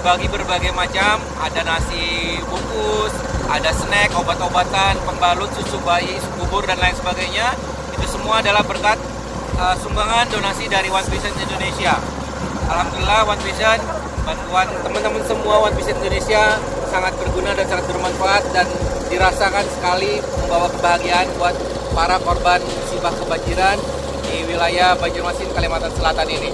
dibagi berbagai macam, ada nasi bungkus, ada snack, obat-obatan, pembalut, susu bayi, susu bubur, dan lain sebagainya. Itu semua adalah berkat sumbangan donasi dari One Vision Indonesia. Alhamdulillah One Vision, bantuan teman-teman semua One Vision Indonesia sangat berguna dan sangat bermanfaat dan dirasakan sekali membawa kebahagiaan buat para korban musibah kebanjiran di wilayah Banjarmasin, Kalimantan Selatan ini.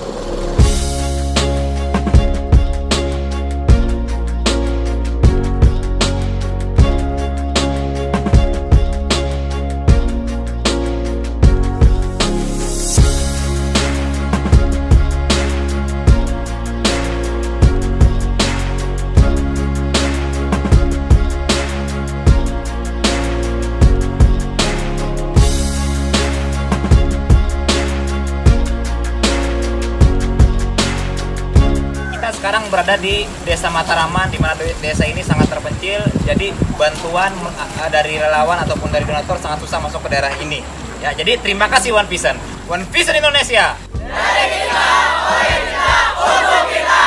Sekarang berada di Desa Mataraman, di mana desa ini sangat terpencil. Jadi bantuan dari relawan ataupun dari donatur sangat susah masuk ke daerah ini. Ya, jadi terima kasih One Vision. One Vision Indonesia. Dari kita, oleh kita, untuk kita.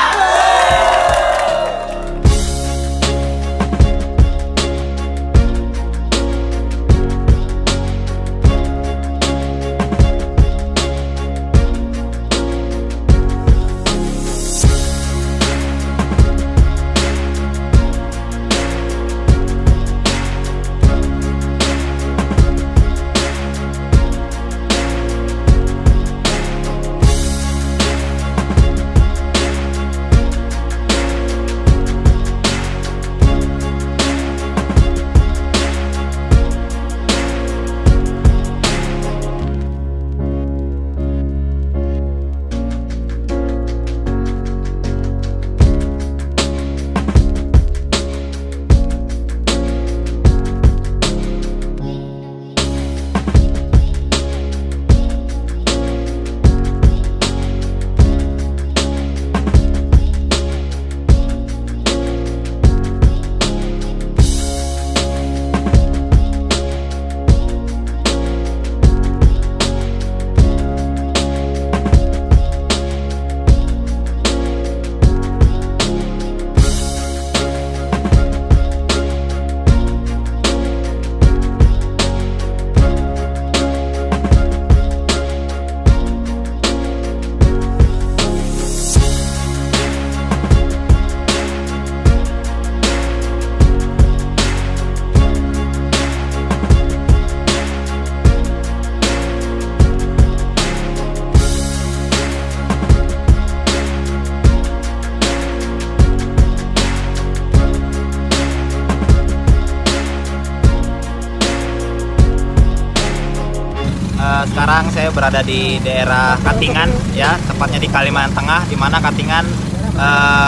Sekarang saya berada di daerah Katingan, ya, tepatnya di Kalimantan Tengah, di mana Katingan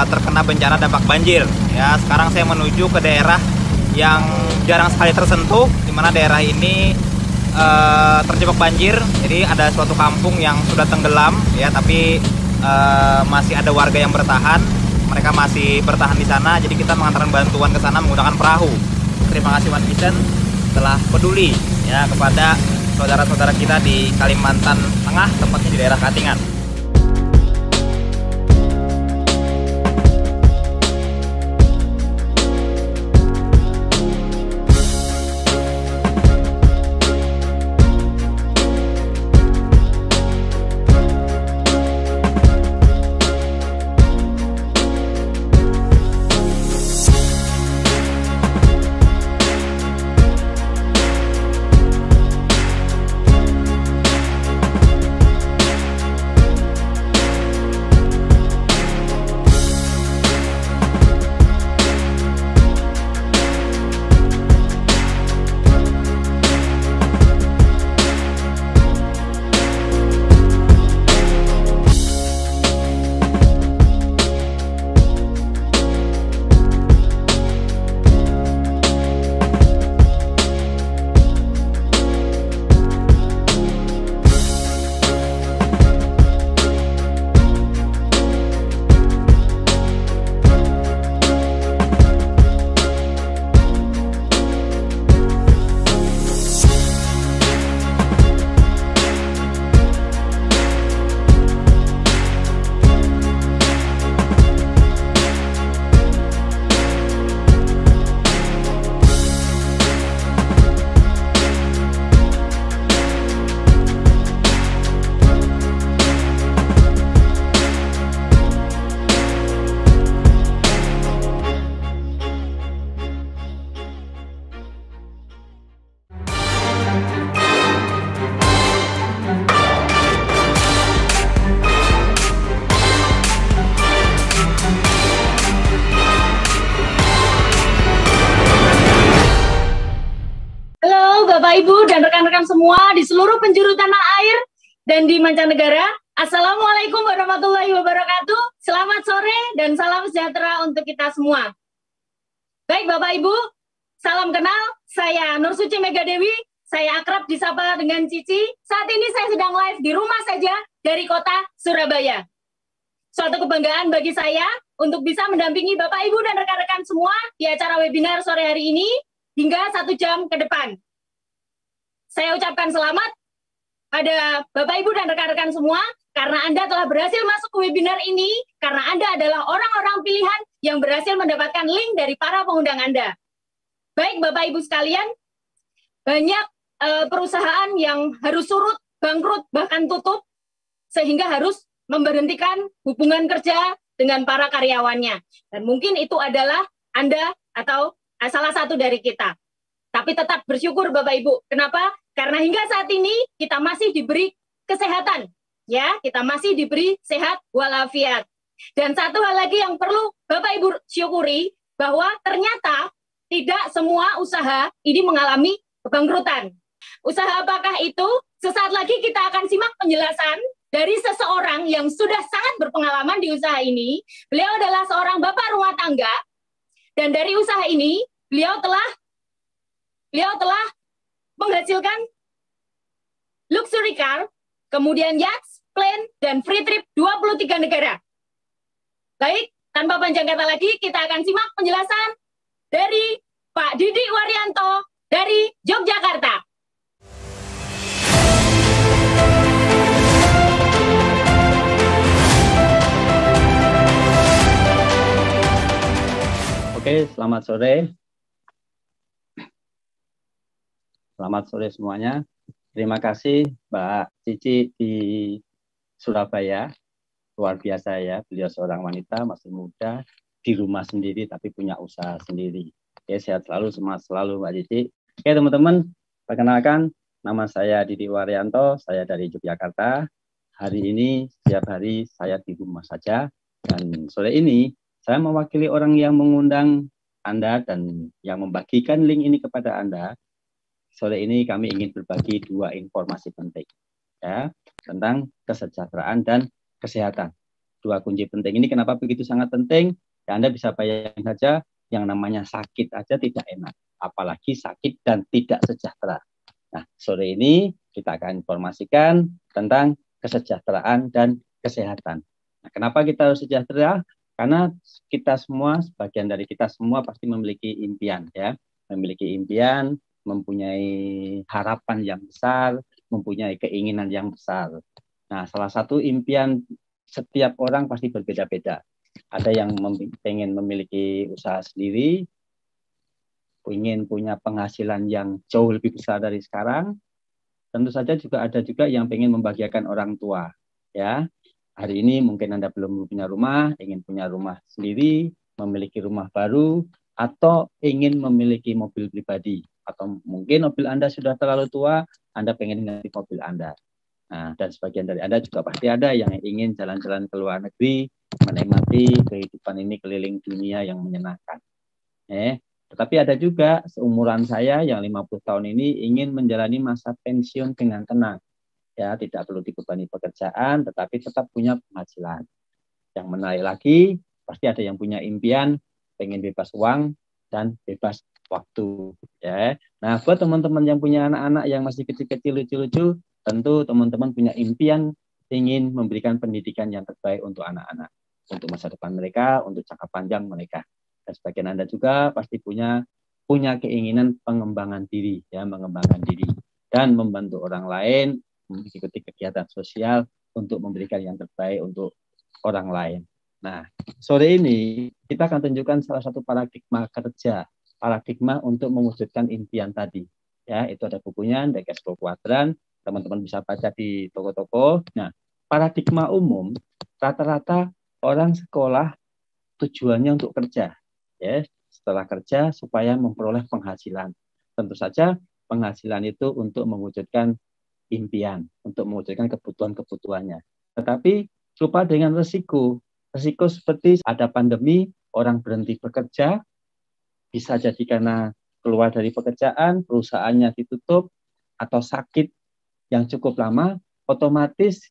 terkena bencana dampak banjir. Ya, sekarang saya menuju ke daerah yang jarang sekali tersentuh, di mana daerah ini terjebak banjir. Jadi ada suatu kampung yang sudah tenggelam, ya, tapi masih ada warga yang bertahan. Mereka masih bertahan di sana. Jadi kita mengantarkan bantuan ke sana menggunakan perahu. Terima kasih One Vision telah peduli, ya, kepada saudara-saudara kita di Kalimantan Tengah, tepatnya di daerah Katingan. seluruh penjuru tanah air dan di mancanegara. Assalamualaikum warahmatullahi wabarakatuh. Selamat sore dan salam sejahtera untuk kita semua. Baik Bapak Ibu, salam kenal. Saya Nur Suci Megadewi. Saya akrab disapa dengan Cici. Saat ini saya sedang live di rumah saja dari kota Surabaya. Suatu kebanggaan bagi saya untuk bisa mendampingi Bapak Ibu dan rekan-rekan semua di acara webinar sore hari ini hingga 1 jam ke depan. Saya ucapkan selamat pada Bapak Ibu dan rekan-rekan semua karena Anda telah berhasil masuk ke webinar ini karena Anda adalah orang-orang pilihan yang berhasil mendapatkan link dari para pengundang Anda. Baik Bapak Ibu sekalian, banyak perusahaan yang harus surut, bangkrut, bahkan tutup sehingga harus memberhentikan hubungan kerja dengan para karyawannya. Dan mungkin itu adalah Anda atau salah satu dari kita. Tapi tetap bersyukur Bapak Ibu. Kenapa? Karena hingga saat ini kita masih diberi kesehatan. Ya, kita masih diberi sehat walafiat. Dan satu hal lagi yang perlu Bapak Ibu syukuri, bahwa ternyata tidak semua usaha ini mengalami kebangkrutan. Usaha apakah itu? Sesaat lagi kita akan simak penjelasan dari seseorang yang sudah sangat berpengalaman di usaha ini. Beliau adalah seorang bapak rumah tangga, dan dari usaha ini beliau telah menghasilkan luxury car, kemudian yachts, plane, dan free trip 23 negara. Baik, tanpa panjang kata lagi, kita akan simak penjelasan dari Pak Didi Waryanto dari Yogyakarta. Oke, selamat sore. Selamat sore semuanya. Terima kasih Mbak Cici di Surabaya. Luar biasa ya, beliau seorang wanita masih muda, di rumah sendiri tapi punya usaha sendiri. Oke, sehat selalu, semangat selalu Mbak Cici. Oke teman-teman, perkenalkan nama saya Didi Waryanto, saya dari Yogyakarta. Hari ini, setiap hari saya di rumah saja. Dan sore ini, saya mewakili orang yang mengundang Anda dan yang membagikan link ini kepada Anda. Sore ini kami ingin berbagi 2 informasi penting ya, tentang kesejahteraan dan kesehatan. 2 kunci penting ini kenapa begitu sangat penting? Ya, Anda bisa bayangkan saja, yang namanya sakit aja tidak enak, apalagi sakit dan tidak sejahtera. Nah, sore ini kita akan informasikan tentang kesejahteraan dan kesehatan. Nah, kenapa kita harus sejahtera? Karena kita semua, sebagian dari kita semua pasti memiliki impian ya, memiliki impian, mempunyai harapan yang besar, mempunyai keinginan yang besar. Nah, salah satu impian setiap orang pasti berbeda-beda. Ada yang ingin memiliki usaha sendiri, ingin punya penghasilan yang jauh lebih besar dari sekarang. Tentu saja juga ada juga yang ingin membahagiakan orang tua ya. Hari ini mungkin Anda belum punya rumah, ingin punya rumah sendiri, memiliki rumah baru, atau ingin memiliki mobil pribadi. Atau mungkin mobil Anda sudah terlalu tua, Anda pengen ganti mobil Anda. Nah, dan sebagian dari Anda juga pasti ada yang ingin jalan-jalan ke luar negeri, menikmati kehidupan ini keliling dunia yang menyenangkan. Tetapi ada juga seumuran saya yang 50 tahun ini ingin menjalani masa pensiun dengan tenang. Ya, tidak perlu dibebani pekerjaan, tetapi tetap punya penghasilan. Yang menarik lagi, pasti ada yang punya impian, pengen bebas uang dan bebas waktu. Ya. Nah, buat teman-teman yang punya anak-anak yang masih kecil-kecil, lucu-lucu, tentu teman-teman punya impian ingin memberikan pendidikan yang terbaik untuk anak-anak, untuk masa depan mereka, untuk jangka panjang mereka. Dan sebagian Anda juga pasti punya keinginan pengembangan diri, ya, mengembangkan diri dan membantu orang lain, mengikuti kegiatan sosial untuk memberikan yang terbaik untuk orang lain. Nah, sore ini kita akan tunjukkan salah satu paradigma kerja, paradigma untuk mewujudkan impian tadi. Ya, itu ada bukunya, The Cashflow Quadrant, teman-teman bisa baca di toko-toko. Nah, paradigma umum, rata-rata orang sekolah tujuannya untuk kerja. Ya, setelah kerja supaya memperoleh penghasilan. Tentu saja penghasilan itu untuk mewujudkan impian, untuk mewujudkan kebutuhan-kebutuhannya. Tetapi lupa dengan resiko. Resiko seperti ada pandemi, orang berhenti bekerja, bisa jadi karena keluar dari pekerjaan, perusahaannya ditutup, atau sakit, yang cukup lama, otomatis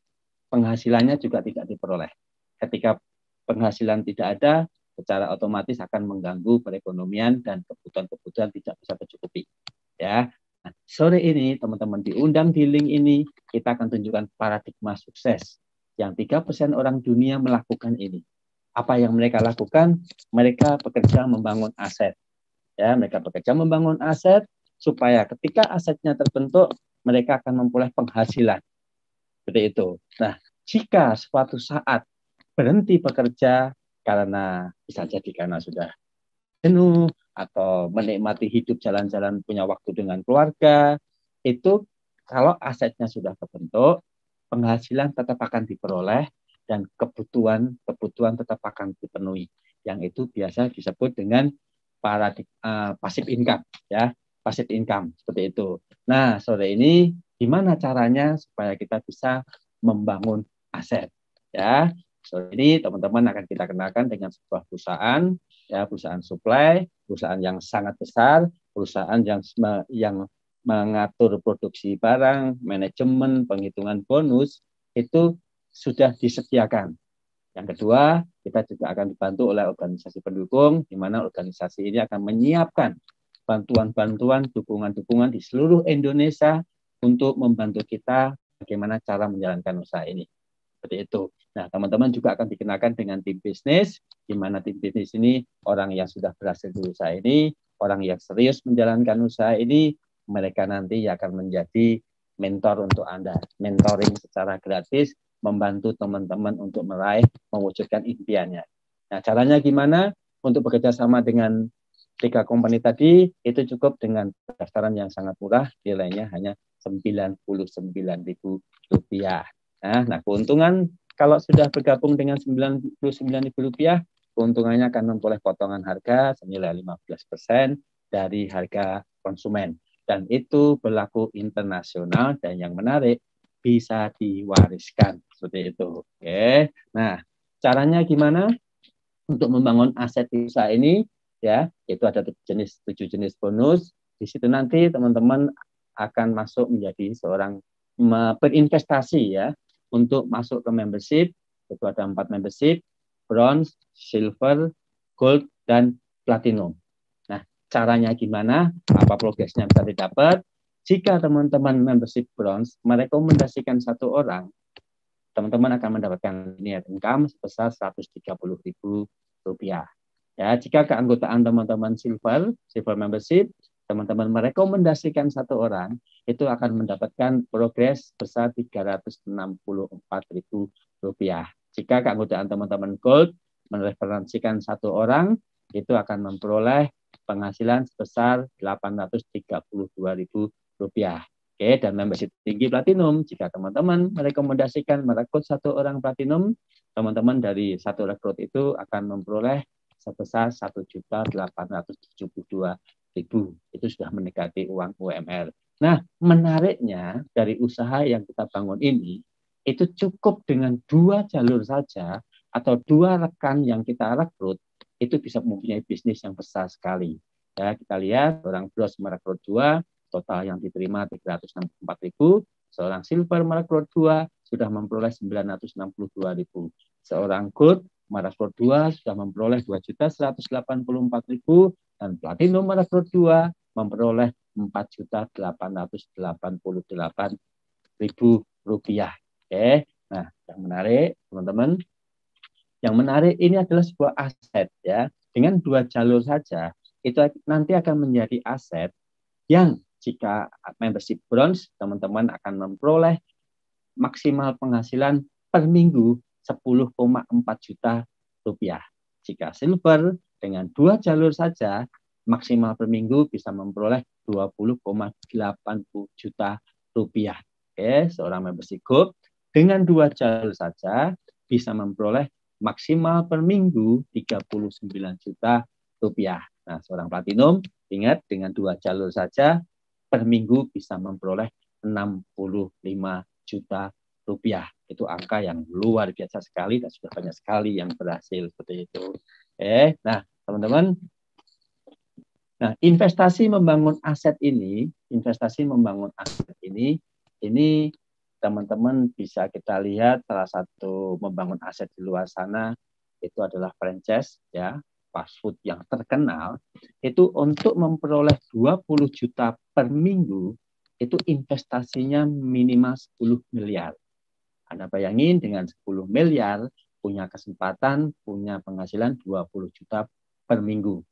penghasilannya juga tidak diperoleh. Ketika penghasilan tidak ada, secara otomatis akan mengganggu perekonomian dan kebutuhan-kebutuhan tidak bisa tercukupi. Ya. Nah, sore ini teman-teman diundang di link ini, kita akan tunjukkan paradigma sukses yang 3% orang dunia melakukan ini. Apa yang mereka lakukan? Mereka bekerja membangun aset. Ya, mereka bekerja membangun aset supaya ketika asetnya terbentuk, mereka akan memperoleh penghasilan. Seperti itu. Nah, jika suatu saat berhenti bekerja karena bisa jadi karena sudah jenuh atau menikmati hidup jalan-jalan punya waktu dengan keluarga, itu kalau asetnya sudah terbentuk, penghasilan tetap akan diperoleh dan kebutuhan tetap akan dipenuhi. Yang itu biasa disebut dengan passive income, ya, passive income seperti itu. Nah, sore ini gimana caranya supaya kita bisa membangun aset, ya? Sore ini teman-teman akan kita kenalkan dengan sebuah perusahaan, ya, perusahaan supply, perusahaan yang sangat besar, perusahaan yang mengatur produksi barang, manajemen, penghitungan bonus, itu sudah disediakan. Yang kedua, kita juga akan dibantu oleh organisasi pendukung, di mana organisasi ini akan menyiapkan bantuan-bantuan, dukungan-dukungan di seluruh Indonesia untuk membantu kita bagaimana cara menjalankan usaha ini. Seperti itu. Nah, teman-teman juga akan dikenalkan dengan tim bisnis, di mana tim bisnis ini orang yang sudah berhasil di usaha ini, orang yang serius menjalankan usaha ini, mereka nanti akan menjadi mentor untuk Anda. Mentoring secara gratis, membantu teman-teman untuk mewujudkan impiannya. Nah, caranya gimana? Untuk bekerja sama dengan 3 company tadi, itu cukup dengan pendaftaran yang sangat murah, nilainya hanya Rp99.000. Nah, keuntungan kalau sudah bergabung dengan Rp99.000, keuntungannya akan memperoleh potongan harga senilai 15% dari harga konsumen. Dan itu berlaku internasional dan yang menarik bisa diwariskan seperti itu. Oke. Nah, caranya gimana untuk membangun aset usaha ini? Ya, itu ada 7 jenis bonus. Di situ nanti teman-teman akan masuk menjadi seorang berinvestasi, ya, untuk masuk ke membership. Itu ada 4 membership: bronze, silver, gold, dan platinum. Nah, caranya gimana? Apa progresnya bisa didapat? Jika teman-teman membership bronze merekomendasikan 1 orang, teman-teman akan mendapatkan net income sebesar Rp130.000. Ya, jika keanggotaan teman-teman silver membership, teman-teman merekomendasikan 1 orang, itu akan mendapatkan progres sebesar Rp364.000. Jika keanggotaan teman-teman gold mereferensikan 1 orang, itu akan memperoleh penghasilan sebesar Rp832.000. Oke, dan membership tinggi platinum, jika teman-teman merekrut 1 orang platinum, teman-teman dari 1 rekrut itu akan memperoleh sebesar Rp1.872.000. Itu sudah mendekati uang UMR. Nah, menariknya dari usaha yang kita bangun ini, itu cukup dengan 2 jalur saja atau 2 rekan yang kita rekrut, itu bisa mempunyai bisnis yang besar sekali. Ya, kita lihat orang bronze merekrut 2, total yang diterima 364.000. Seorang silver merekrut 2 sudah memperoleh 962.000. Seorang gold merekrut 2 sudah memperoleh 2.184.000 dan platinum merekrut 2 memperoleh Rp4.888.000. Oke. Nah, yang menarik teman-teman, yang menarik ini adalah sebuah aset, ya. Dengan 2 jalur saja itu nanti akan menjadi aset yang jika membership bronze, teman-teman akan memperoleh maksimal penghasilan per minggu Rp10,4 juta. Jika silver dengan 2 jalur saja, maksimal per minggu bisa memperoleh Rp20,80 juta. Oke, seorang membership gold dengan 2 jalur saja bisa memperoleh maksimal per minggu Rp39 juta. Nah, seorang platinum, ingat, dengan 2 jalur saja per minggu bisa memperoleh Rp65 juta. Itu angka yang luar biasa sekali dan sudah banyak sekali yang berhasil seperti itu. Nah, teman-teman, nah investasi membangun aset ini Ini teman-teman bisa kita lihat salah satu membangun aset di luar sana itu adalah franchise ya, fast food yang terkenal itu untuk memperoleh 20 juta per minggu itu investasinya minimal 10 miliar. Anda bayangin dengan 10 miliar punya kesempatan, punya penghasilan 20 juta per minggu.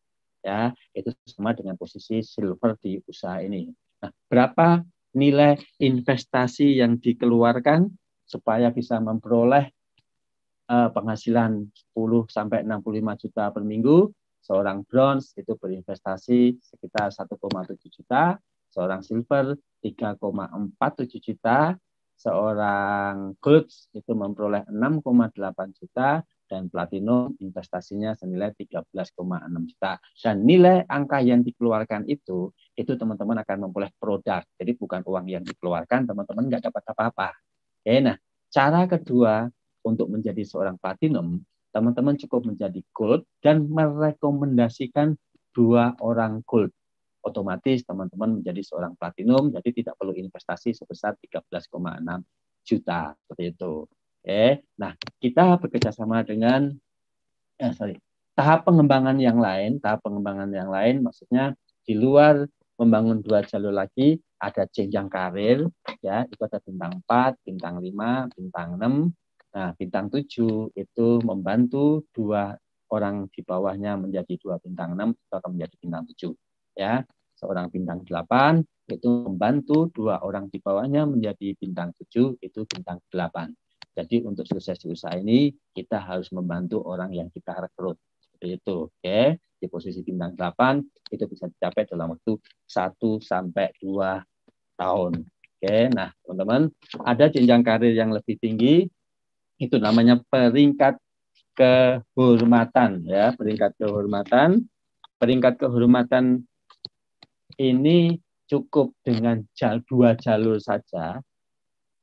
Ya, itu sama dengan posisi silver di usaha ini. Nah, berapa nilai investasi yang dikeluarkan supaya bisa memperoleh penghasilan 10 sampai 65 juta per minggu? Seorang bronze itu berinvestasi sekitar 1,7 juta, seorang silver 3,47 juta, seorang gold itu memperoleh 6,8 juta, dan platinum investasinya senilai 13,6 juta. Dan nilai angka yang dikeluarkan itu teman-teman akan memperoleh produk. Jadi bukan uang yang dikeluarkan, teman-teman nggak dapat apa-apa. Oke, nah cara kedua untuk menjadi seorang platinum, teman-teman cukup menjadi gold dan merekomendasikan 2 orang gold. Otomatis teman-teman menjadi seorang platinum, jadi tidak perlu investasi sebesar 13,6 juta. Seperti itu. Oke, nah kita bekerja sama dengan tahap pengembangan yang lain. Tahap pengembangan yang lain maksudnya di luar membangun 2 jalur lagi, ada jenjang karir, ya itu ada bintang 4, bintang 5, bintang 6. Nah, bintang 7 itu membantu 2 orang di bawahnya menjadi 2 bintang 6, itu akan menjadi bintang 7. Ya, seorang bintang 8 itu membantu 2 orang di bawahnya menjadi bintang 7, itu bintang 8. Jadi untuk sukses di usaha ini, kita harus membantu orang yang kita rekrut. Seperti itu. Oke. Di posisi bintang 8, itu bisa dicapai dalam waktu 1 sampai 2 tahun. Oke. Nah, teman-teman, ada jenjang karir yang lebih tinggi, itu namanya peringkat kehormatan. Ya, peringkat kehormatan. Peringkat kehormatan ini cukup dengan 2 jalur saja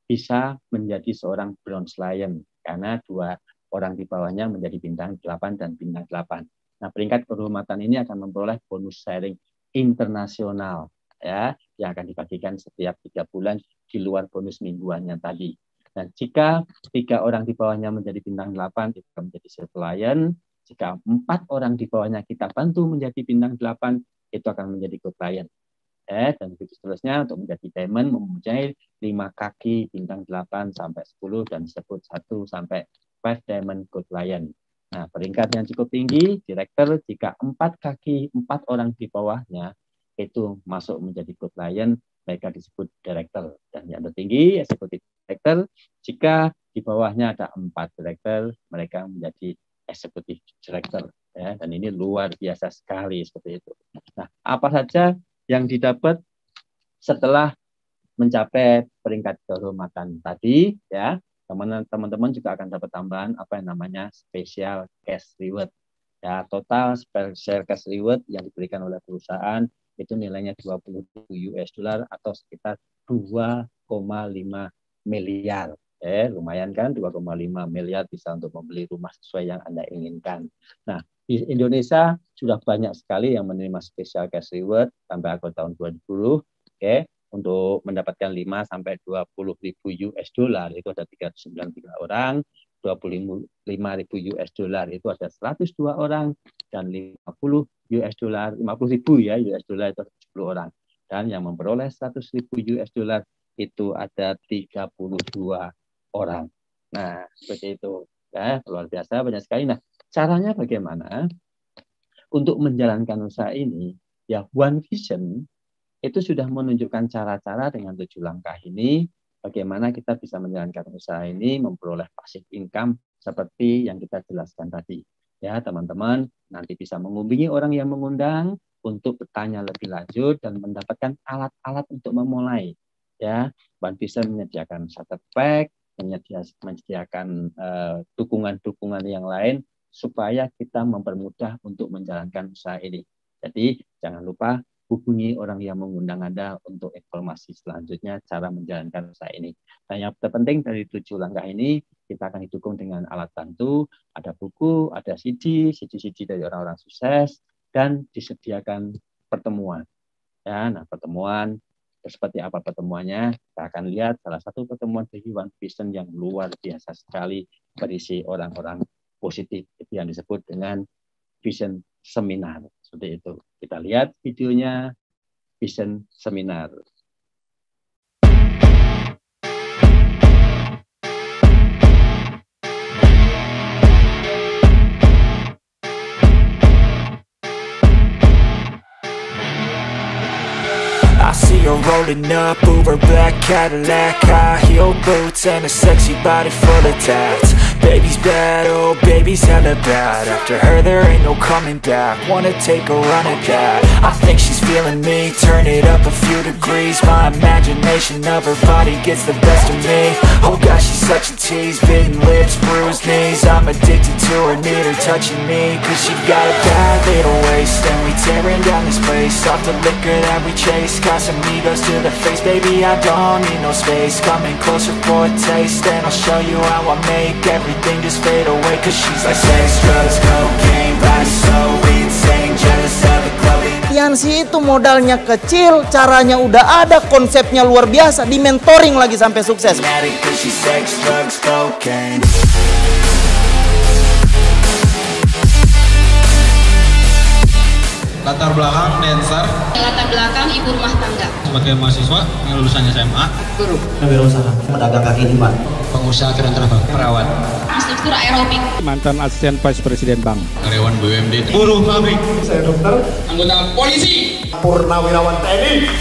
bisa menjadi seorang bronze lion karena 2 orang di bawahnya menjadi bintang 8 dan bintang 8. Nah, peringkat kehormatan ini akan memperoleh bonus sharing internasional ya yang akan dibagikan setiap 3 bulan di luar bonus mingguannya tadi. Dan jika 3 orang di bawahnya menjadi bintang 8 itu akan menjadi silver lion. Jika 4 orang di bawahnya kita bantu menjadi bintang 8 itu akan menjadi gold lion. Dan begitu seterusnya untuk menjadi diamond mempunyai 5 kaki bintang 8 sampai 10 dan disebut 1 sampai 5 diamond gold lion. Nah, peringkat yang cukup tinggi director jika 4 kaki 4 orang di bawahnya itu masuk menjadi gold lion, mereka disebut director. Dan yang tertinggi executive director jika di bawahnya ada 4 director, mereka menjadi executive director ya, dan ini luar biasa sekali seperti itu. Nah, apa saja yang didapat setelah mencapai peringkat kehormatan tadi ya, teman-teman juga akan dapat tambahan apa yang namanya special cash reward ya. Total special cash reward yang diberikan oleh perusahaan itu nilainya 20 US dollar atau sekitar 2,5 miliar. Lumayan kan, 2,5 miliar bisa untuk membeli rumah sesuai yang Anda inginkan. Nah, di Indonesia sudah banyak sekali yang menerima special cash reward sampai akhir tahun 2020. Untuk mendapatkan 5 sampai 20 ribu US dollar itu ada 393 orang, 25 ribu US dollar itu ada 102 orang, dan 50 US dollar, 50 ribu ya US dollar itu 70 orang. Dan yang memperoleh 100 ribu US dollar itu ada 32 orang. Nah, seperti itu. Ya, luar biasa, banyak sekali. Nah, caranya bagaimana? Untuk menjalankan usaha ini, ya One Vision itu sudah menunjukkan cara-cara dengan 7 langkah ini, bagaimana kita bisa menjalankan usaha ini, memperoleh passive income seperti yang kita jelaskan tadi. Ya, teman-teman nanti bisa menghubungi orang yang mengundang untuk bertanya lebih lanjut dan mendapatkan alat-alat untuk memulai. Ya, One Vision menyediakan starter pack, menyediakan dukungan-dukungan yang lain supaya kita mempermudah untuk menjalankan usaha ini. Jadi jangan lupa hubungi orang yang mengundang Anda untuk informasi selanjutnya cara menjalankan usaha ini. Dan yang terpenting dari 7 langkah ini kita akan didukung dengan alat bantu, ada buku, ada CD dari orang-orang sukses, dan disediakan pertemuan. Ya, nah pertemuan Seperti apa pertemuannya? Kita akan lihat salah satu pertemuan dari One Vision yang luar biasa sekali, berisi orang-orang positif, itu yang disebut dengan Vision Seminar. Seperti itu. Kita lihat videonya Vision Seminar. I see her rolling up, Uber black Cadillac, high heel boots and a sexy body full of tats. Baby's bad, oh baby's hella bad. After her there ain't no coming back. Wanna take a run at that. I think she's feeling me, turn it up a few degrees. My imagination of her body gets the best of me. Oh gosh, she's such a tease, bitten lips, bruised knees. I'm addicted to her, need her touching me, cause she got a bad little waist. And we tearing down this place off the liquor that we chase. Got some egos to the face, baby, I don't need no space. Coming closer for a taste, and I'll show you how I make everything just fade away. Cause she's like sex, drugs, cocaine, body so insane, jealous of the clothing. Yansi itu modalnya kecil, caranya udah ada, konsepnya luar biasa, di mentoring lagi sampai sukses. Cause she's sex, drugs, cocaine. Latar belakang dancer, latar belakang ibu rumah tangga, sebagai mahasiswa yang lulusan SMA, Guru, wirausaha, pedagang kaki lima, pengusaha travel, perawat, instruktur aerobik, mantan asisten vice presiden bank, karyawan BUMD, buruh pabrik, saya dokter, anggota polisi, purnawirawan TNI.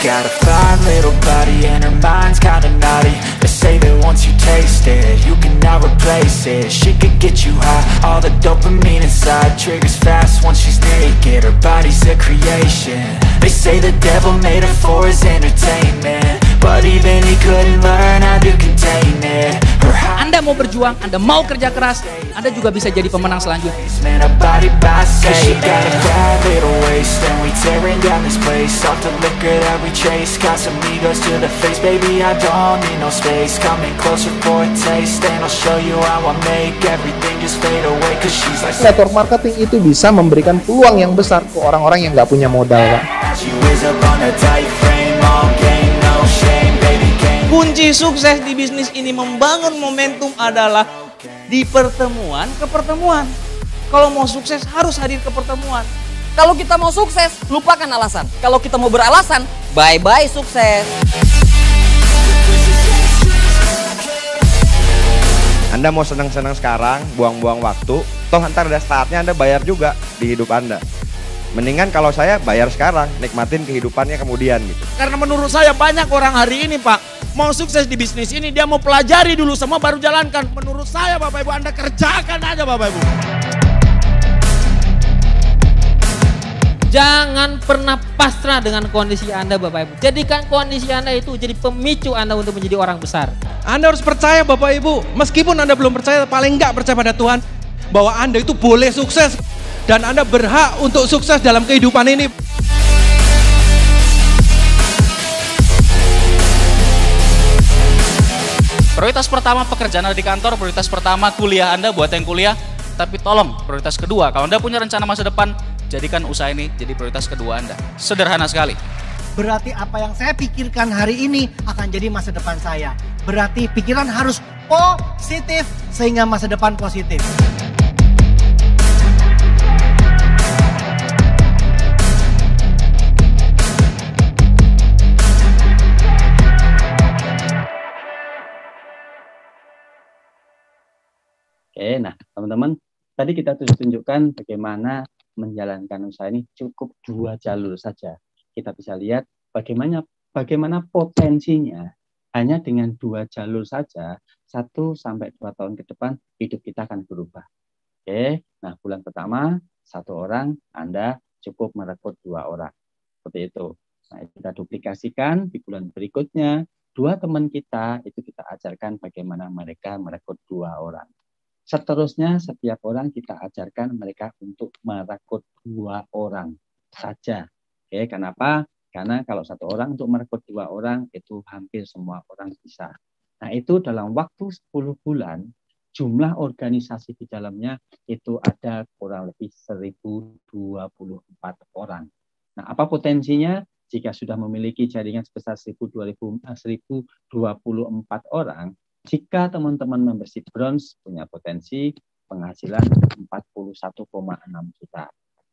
Got a fine little body and her mind's kinda naughty. They say that once you taste it, you cannot replace it. She could get you high, all the dopamine inside triggers fast once she's naked. Her body's a creation. They say the devil made her for his entertainment, but even he couldn't learn how to contain it. Anda mau berjuang, Anda mau kerja keras, Anda juga bisa jadi pemenang selanjutnya. Got some egos to the face, baby, I don't need no space. Coming closer for a taste, and I'll show you how I make everything just fade away. Cause she's like network marketing itu bisa memberikan peluang yang besar ke orang-orang yang nggak punya modal, Pak. Kunci sukses di bisnis ini membangun momentum adalah di pertemuan ke pertemuan. Kalau mau sukses harus hadir ke pertemuan. Kalau kita mau sukses, lupakan alasan. Kalau kita mau beralasan, bye-bye sukses. Anda mau senang-senang sekarang, buang-buang waktu, toh ntar ada saatnya Anda bayar juga di hidup Anda. Mendingan kalau saya bayar sekarang, nikmatin kehidupannya kemudian gitu. Karena menurut saya banyak orang hari ini, Pak, mau sukses di bisnis ini, dia mau pelajari dulu semua baru jalankan. Menurut saya, Bapak Ibu, Anda kerjakan aja, Bapak Ibu. Jangan pernah pasrah dengan kondisi Anda, Bapak Ibu. Jadikan kondisi Anda itu jadi pemicu Anda untuk menjadi orang besar. Anda harus percaya Bapak Ibu, meskipun Anda belum percaya, paling nggak percaya pada Tuhan, bahwa Anda itu boleh sukses. Dan Anda berhak untuk sukses dalam kehidupan ini. Prioritas pertama pekerjaan Anda di kantor, prioritas pertama kuliah Anda buat yang kuliah. Tapi tolong, prioritas kedua, kalau Anda punya rencana masa depan, jadikan usaha ini jadi prioritas kedua Anda. Sederhana sekali. Berarti apa yang saya pikirkan hari ini akan jadi masa depan saya. Berarti pikiran harus positif sehingga masa depan positif. Oke, nah teman-teman, tadi kita sudah tunjukkan bagaimana menjalankan usaha ini cukup 2 jalur saja. Kita bisa lihat bagaimana potensinya hanya dengan 2 jalur saja, 1 sampai 2 tahun ke depan hidup kita akan berubah. Oke, nah bulan pertama 1 orang, Anda cukup merekrut 2 orang. Seperti itu. Nah, kita duplikasikan di bulan berikutnya, 2 teman kita itu kita ajarkan bagaimana mereka merekrut 2 orang. Seterusnya setiap orang kita ajarkan mereka untuk merekrut 2 orang saja. Oke, kenapa? Karena kalau 1 orang untuk merekrut 2 orang itu hampir semua orang bisa. Nah, itu dalam waktu 10 bulan jumlah organisasi di dalamnya itu ada kurang lebih 1024 orang. Nah, apa potensinya? jika sudah memiliki jaringan sebesar 1024 orang, jika teman-teman membership bronze punya potensi penghasilan 41,6 juta.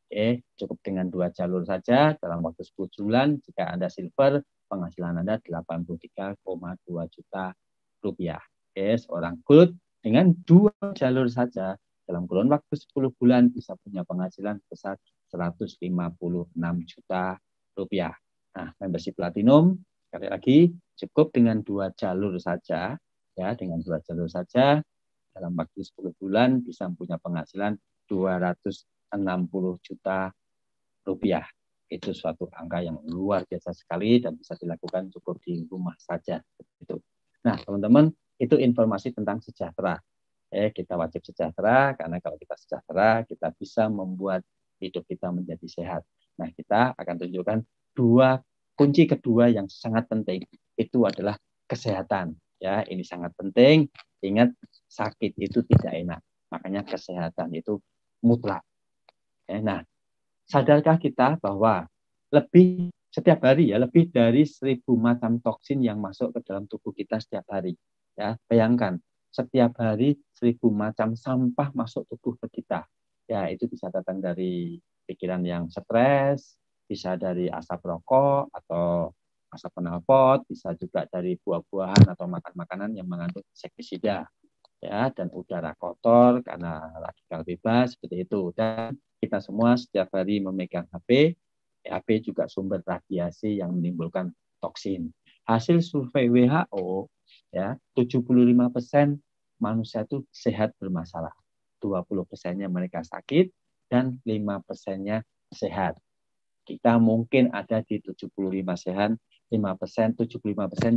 Oke, cukup dengan 2 jalur saja dalam waktu 10 bulan. Jika Anda silver, penghasilan Anda 83,2 juta rupiah. Oke, seorang gold dengan 2 jalur saja dalam kurun waktu 10 bulan bisa punya penghasilan besar 156 juta rupiah. Nah, membership platinum sekali lagi cukup dengan 2 jalur saja, ya, dengan 2 jalur saja dalam waktu 10 bulan bisa punya penghasilan 260 juta rupiah. Itu suatu angka yang luar biasa sekali dan bisa dilakukan cukup di rumah saja. Itu. Nah, teman-teman, itu informasi tentang sejahtera. Kita wajib sejahtera karena kalau kita sejahtera, kita bisa membuat hidup kita menjadi sehat. Nah, kita akan tunjukkan 2 kunci kedua yang sangat penting. Itu adalah kesehatan. Ya, ini sangat penting. Ingat, sakit itu tidak enak. Makanya kesehatan itu mutlak. Nah, sadarkah kita bahwa setiap hari ya lebih dari 1000 macam toksin yang masuk ke dalam tubuh kita setiap hari. Ya, bayangkan setiap hari 1000 macam sampah masuk tubuh kita. Ya, itu bisa datang dari pikiran yang stres, bisa dari asap rokok atau asap knalpot, bisa juga dari buah-buahan atau makan makanan yang mengandung insektisida. Ya, dan udara kotor karena radikal bebas seperti itu. Dan kita semua setiap hari memegang HP. HP juga sumber radiasi yang menimbulkan toksin. Hasil survei WHO, ya, 75% manusia itu sehat bermasalah. 20%-nya mereka sakit dan 5%-nya sehat. Kita mungkin ada di 75%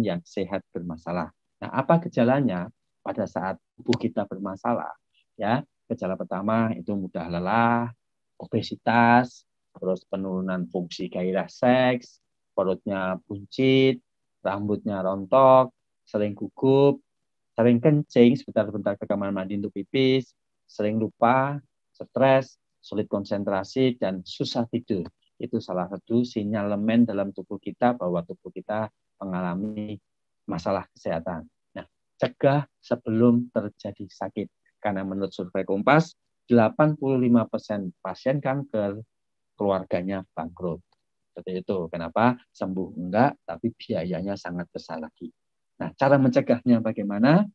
yang sehat bermasalah. Nah, apa gejalanya pada saat tubuh kita bermasalah? Ya, gejala pertama itu mudah lelah, obesitas, terus penurunan fungsi gairah seks, perutnya buncit, rambutnya rontok, sering gugup, sering kencing sebentar-bentar ke kamar mandi untuk pipis, sering lupa, stres, sulit konsentrasi, dan susah tidur. Itu salah satu sinyalemen dalam tubuh kita bahwa tubuh kita mengalami masalah kesehatan. Nah, cegah sebelum terjadi sakit. Karena menurut survei Kompas, 85% pasien kanker keluarganya bangkrut. Seperti itu. Kenapa? Sembuh enggak, tapi biayanya sangat besar lagi. Nah, cara mencegahnya bagaimana?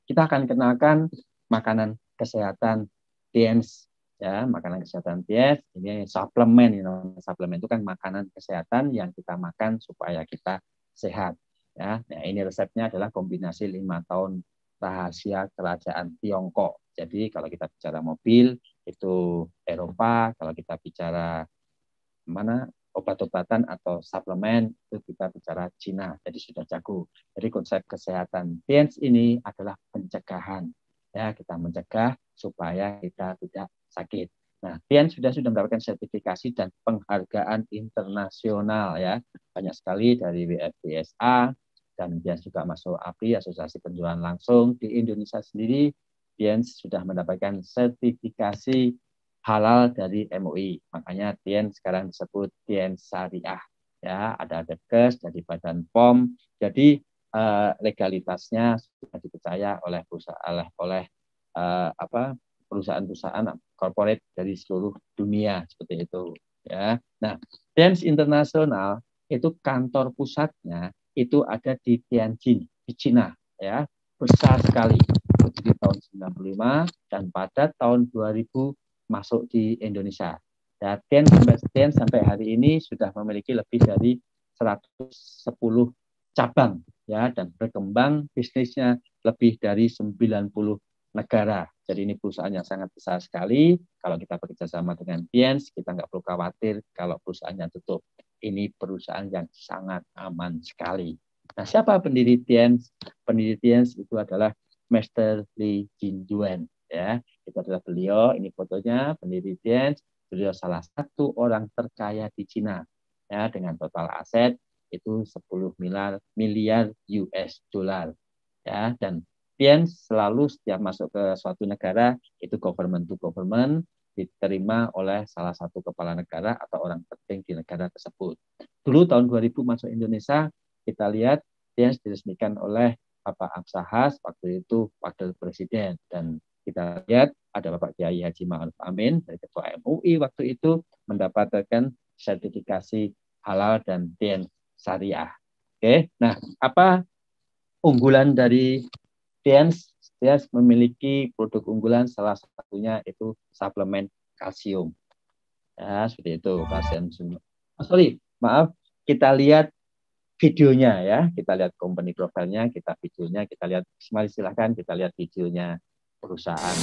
Kita akan kenalkan makanan kesehatan TIENS. Ya, makanan kesehatan TIENS, ini suplemen. Suplemen itu kan makanan kesehatan yang kita makan supaya kita sehat. Ya, nah, ini resepnya adalah kombinasi 5 tahun rahasia kerajaan Tiongkok. Jadi kalau kita bicara mobil itu Eropa, kalau kita bicara obat-obatan atau suplemen itu kita bicara Cina. Jadi sudah jago. Jadi konsep kesehatan TIENS ini adalah pencegahan. Ya, kita mencegah supaya kita tidak sakit. Nah, TIENS sudah mendapatkan sertifikasi dan penghargaan internasional ya. Banyak sekali dari WFDSA dan TIENS juga masuk API, Asosiasi Penjualan Langsung. Di Indonesia sendiri TIENS sudah mendapatkan sertifikasi halal dari MUI. Makanya TIENS sekarang disebut TIENS Syariah. Ya, ada Depkes dari Badan POM. Jadi legalitasnya sudah dipercaya oleh perusahaan-perusahaan corporate dari seluruh dunia seperti itu. Ya, nah TIENS Internasional itu kantor pusatnya itu ada di Tianjin di Cina, ya, besar sekali. Di tahun 95 dan pada tahun 2000 masuk di Indonesia. Ya, TIENS sampai hari ini sudah memiliki lebih dari 110 cabang ya dan berkembang bisnisnya lebih dari 90 negara. Jadi ini perusahaan yang sangat besar sekali. Kalau kita bekerja sama dengan TIENS, kita nggak perlu khawatir kalau perusahaannya tutup. Ini perusahaan yang sangat aman sekali. Nah, siapa pendiri TIENS? Pendiri TIENS itu adalah Master Li Jinduan. Ya, itu adalah beliau. Ini fotonya pendiri TIENS. Beliau salah satu orang terkaya di Cina. Ya, dengan total aset itu 10 miliar US dollar. Ya, dan TIENS selalu setiap masuk ke suatu negara itu government to government diterima oleh salah satu kepala negara atau orang penting di negara tersebut. Dulu tahun 2000 masuk Indonesia, kita lihat TIANS diresmikan oleh Bapak Amsahas, waktu itu Wakil Presiden, dan kita lihat ada Bapak Kiai Haji Ma'ruf Amin dari Ketua MUI waktu itu mendapatkan sertifikasi halal dan TIANS syariah. Oke, nah apa unggulan dari TIANS? TIANS memiliki produk unggulan, salah satunya itu suplemen kalsium. Ya, seperti itu kalsium. Maaf, kita lihat videonya ya, kita lihat company profilnya, kita videonya, kita lihat. Mari silahkan kita lihat videonya perusahaan.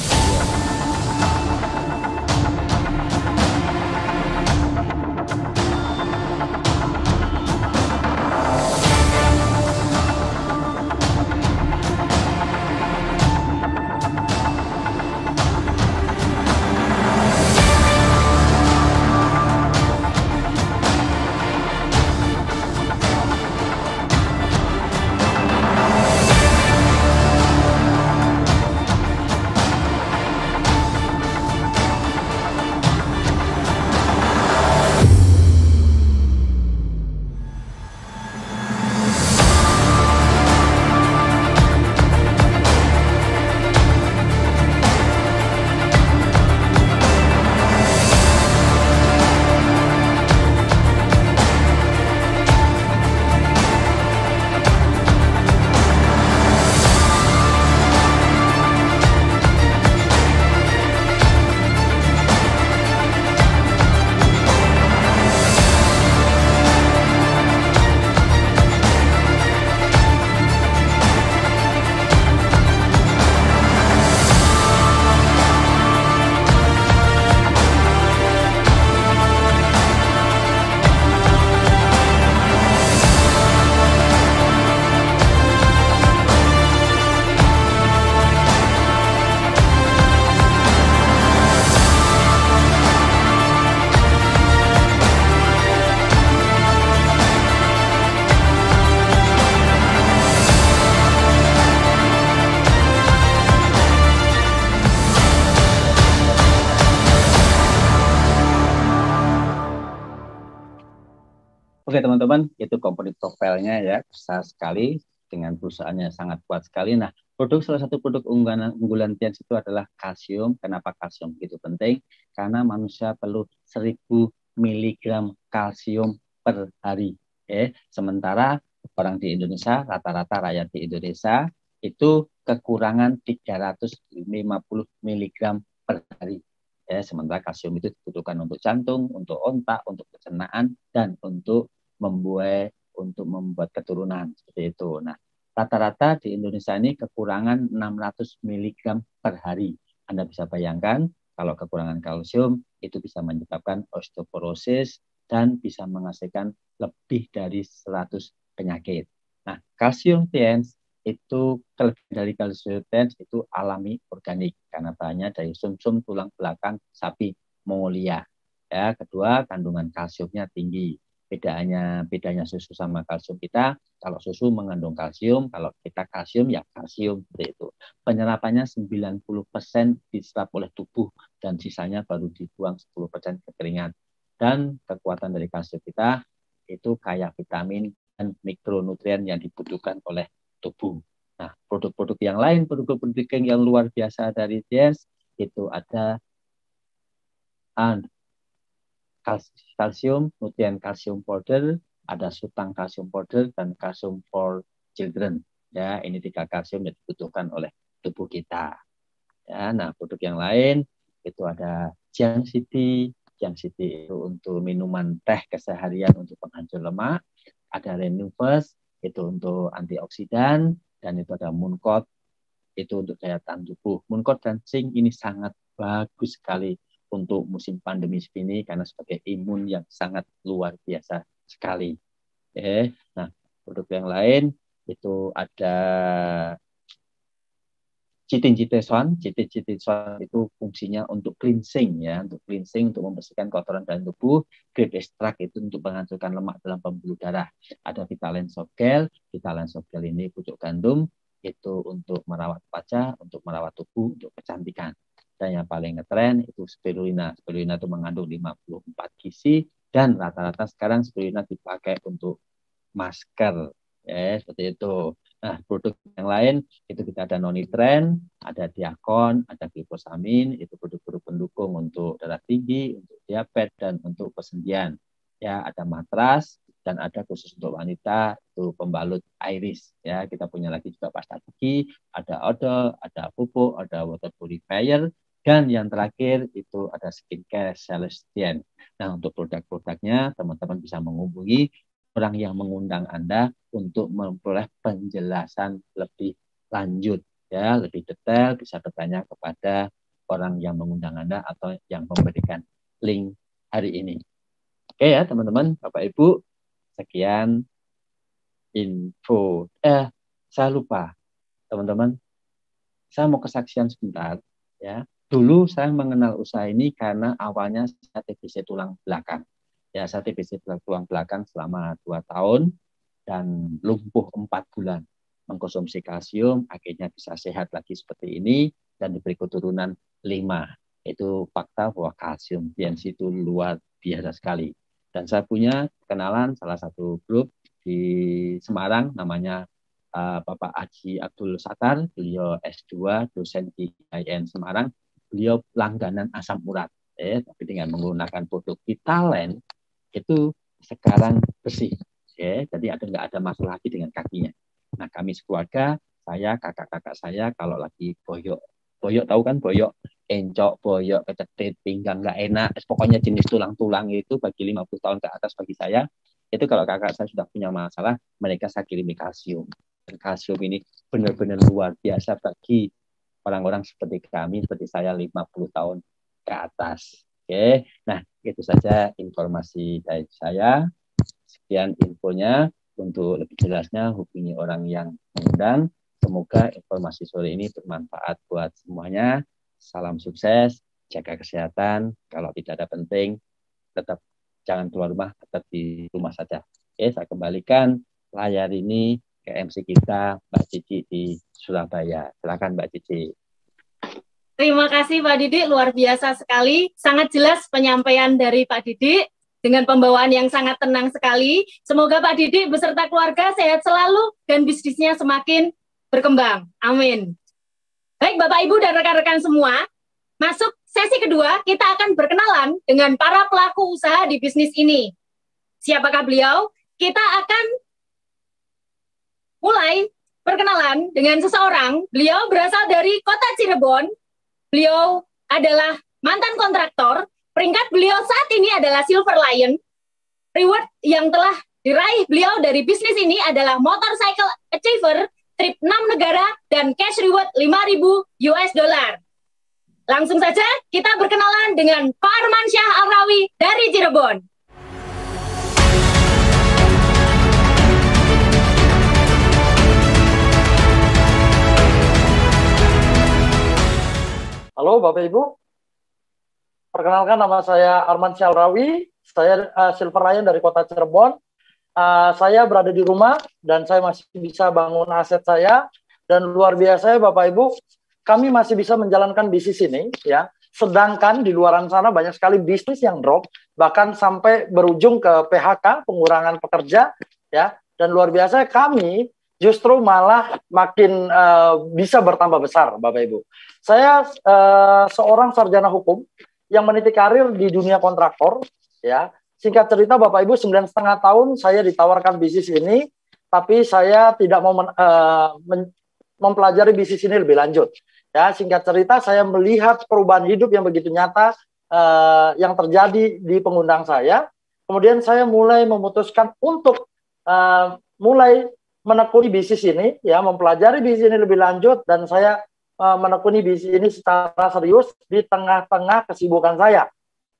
Oke teman-teman, itu komponen profilnya ya, besar sekali, dengan perusahaannya sangat kuat sekali. Nah, salah satu produk unggulan TIANS itu adalah kalsium. Kenapa kalsium begitu penting? Karena manusia perlu 1000 mg kalsium per hari. Sementara orang di Indonesia, rata-rata rakyat di Indonesia itu kekurangan 350 mg per hari. Sementara kalsium itu dibutuhkan untuk jantung, untuk otak, untuk pencernaan, dan untuk membuat keturunan seperti itu. Nah, rata-rata di Indonesia ini kekurangan 600 mg per hari. Anda bisa bayangkan kalau kekurangan kalsium itu bisa menyebabkan osteoporosis dan bisa menghasilkan lebih dari 100 penyakit. Nah, kalsium TIANS itu, kelebihan dari kalsium TIANS itu alami organik karena bahannya dari sumsum tulang belakang sapi Mongolia. Ya, kedua, kandungan kalsiumnya tinggi. Bedanya susu sama kalsium kita, kalau susu mengandung kalsium, kalau kita kalsium ya kalsium, seperti itu. Penyerapannya 90% diserap oleh tubuh dan sisanya baru dibuang 10% ke keringat. Dan kekuatan dari kalsium kita itu kaya vitamin dan mikronutrien yang dibutuhkan oleh tubuh. Nah, produk-produk yang lain, produk-produk yang luar biasa dari TIANS itu ada kalsium, nutrien kalsium powder, ada sutang kalsium powder, dan kalsium for children. Ya, ini 3 kalsium yang dibutuhkan oleh tubuh kita. Ya, nah produk yang lain itu ada Jiang City. Jiang City itu untuk minuman teh keseharian untuk penghancur lemak. Ada Renuvers itu untuk antioksidan, dan itu ada Mooncott itu untuk daya tahan tubuh. Mooncott dan zinc ini sangat bagus sekali untuk musim pandemi ini karena sebagai imun yang sangat luar biasa sekali. Nah, produk yang lain itu ada Citin-Citeson. Citin-Citeson itu fungsinya untuk cleansing ya, untuk cleansing, untuk membersihkan kotoran dalam tubuh. Grape extract itu untuk menghancurkan lemak dalam pembuluh darah. Ada Vitalan Soft Gel. Vitalan Soft Gel ini pucuk gandum, itu untuk merawat wajah, untuk merawat tubuh, untuk kecantikan. Dan yang paling ngetren itu spirulina. Spirulina itu mengandung 54 gizi dan rata-rata sekarang spirulina dipakai untuk masker. Ya, seperti itu. Nah, produk yang lain itu kita ada nonitren, ada diakon, ada glifosamin, itu produk-produk pendukung untuk darah tinggi, untuk diabetes dan untuk kesendian. Ya, ada matras dan ada khusus untuk wanita itu pembalut iris. Ya, kita punya lagi juga pasta gigi, ada odol, ada pupuk, ada water purifier. Dan yang terakhir itu ada skincare Celestian. Nah, untuk produk-produknya teman-teman bisa menghubungi orang yang mengundang Anda untuk memperoleh penjelasan lebih lanjut, ya, lebih detail. Bisa bertanya kepada orang yang mengundang Anda atau yang memberikan link hari ini. Oke ya teman-teman, Bapak Ibu, sekian info. Saya lupa teman-teman, saya mau kesaksian sebentar, ya. Dulu saya mengenal usaha ini karena awalnya saya TBC tulang belakang. Ya, saya TBC tulang belakang selama 2 tahun dan lumpuh 4 bulan. Mengkonsumsi kalsium, akhirnya bisa sehat lagi seperti ini dan diberi keturunan 5. Itu fakta bahwa kalsium PNC itu luar biasa sekali. Dan saya punya kenalan salah satu grup di Semarang namanya Bapak Haji Abdul Sattar, beliau S2, dosen di IAIN Semarang. Beliau langganan asam urat, tapi dengan menggunakan produk Vitalen itu sekarang bersih, jadi nggak ada masalah lagi dengan kakinya. Nah kami sekeluarga, saya kakak-kakak saya kalau lagi boyok tahu kan boyok, encok, boyok, kecetit, pinggang nggak enak, pokoknya jenis tulang-tulang itu bagi 50 tahun ke atas bagi saya itu kalau kakak saya sudah punya masalah, mereka saya kirimi kalsium. Dan kalsium ini benar-benar luar biasa bagi orang-orang seperti kami, seperti saya 50 tahun ke atas. Oke, nah itu saja informasi dari saya. Sekian infonya. Untuk lebih jelasnya hubungi orang yang mengundang. Semoga informasi sore ini bermanfaat buat semuanya. Salam sukses, jaga kesehatan. Kalau tidak ada penting, tetap jangan keluar rumah, tetap di rumah saja. Oke, saya kembalikan layar ini ke MC kita, Mbak Cici di Surabaya. Silakan Mbak Cici. Terima kasih Pak Didik, luar biasa sekali. Sangat jelas penyampaian dari Pak Didik dengan pembawaan yang sangat tenang sekali. Semoga Pak Didik beserta keluarga sehat selalu dan bisnisnya semakin berkembang. Amin. Baik Bapak Ibu dan rekan-rekan semua, masuk sesi kedua, kita akan berkenalan dengan para pelaku usaha di bisnis ini. Siapakah beliau? Kita akan mulai perkenalan dengan seseorang. Beliau berasal dari kota Cirebon. Beliau adalah mantan kontraktor. Peringkat beliau saat ini adalah Silver Lion. Reward yang telah diraih beliau dari bisnis ini adalah Motorcycle Achiever, trip 6 negara, dan cash reward 5.000 US dollar. Langsung saja kita berkenalan dengan Pak Armansyah Alrawi dari Cirebon. Halo Bapak Ibu, perkenalkan nama saya Armansyah Alrawi, saya Silver Lion dari kota Cirebon. Saya berada di rumah dan saya masih bisa bangun aset saya, dan luar biasa ya Bapak Ibu, kami masih bisa menjalankan bisnis ini ya. Sedangkan di luaran sana banyak sekali bisnis yang drop, bahkan sampai berujung ke PHK, pengurangan pekerja ya. Dan luar biasa kami justru malah makin bisa bertambah besar Bapak Ibu. Saya seorang sarjana hukum yang meniti karir di dunia kontraktor ya. Singkat cerita Bapak Ibu, 9,5 tahun saya ditawarkan bisnis ini, tapi saya tidak mau mempelajari bisnis ini lebih lanjut. Ya, singkat cerita saya melihat perubahan hidup yang begitu nyata yang terjadi di pengundang saya. Kemudian saya mulai memutuskan untuk mulai menekuni bisnis ini, ya, mempelajari bisnis ini lebih lanjut, dan saya menekuni bisnis ini secara serius di tengah-tengah kesibukan saya.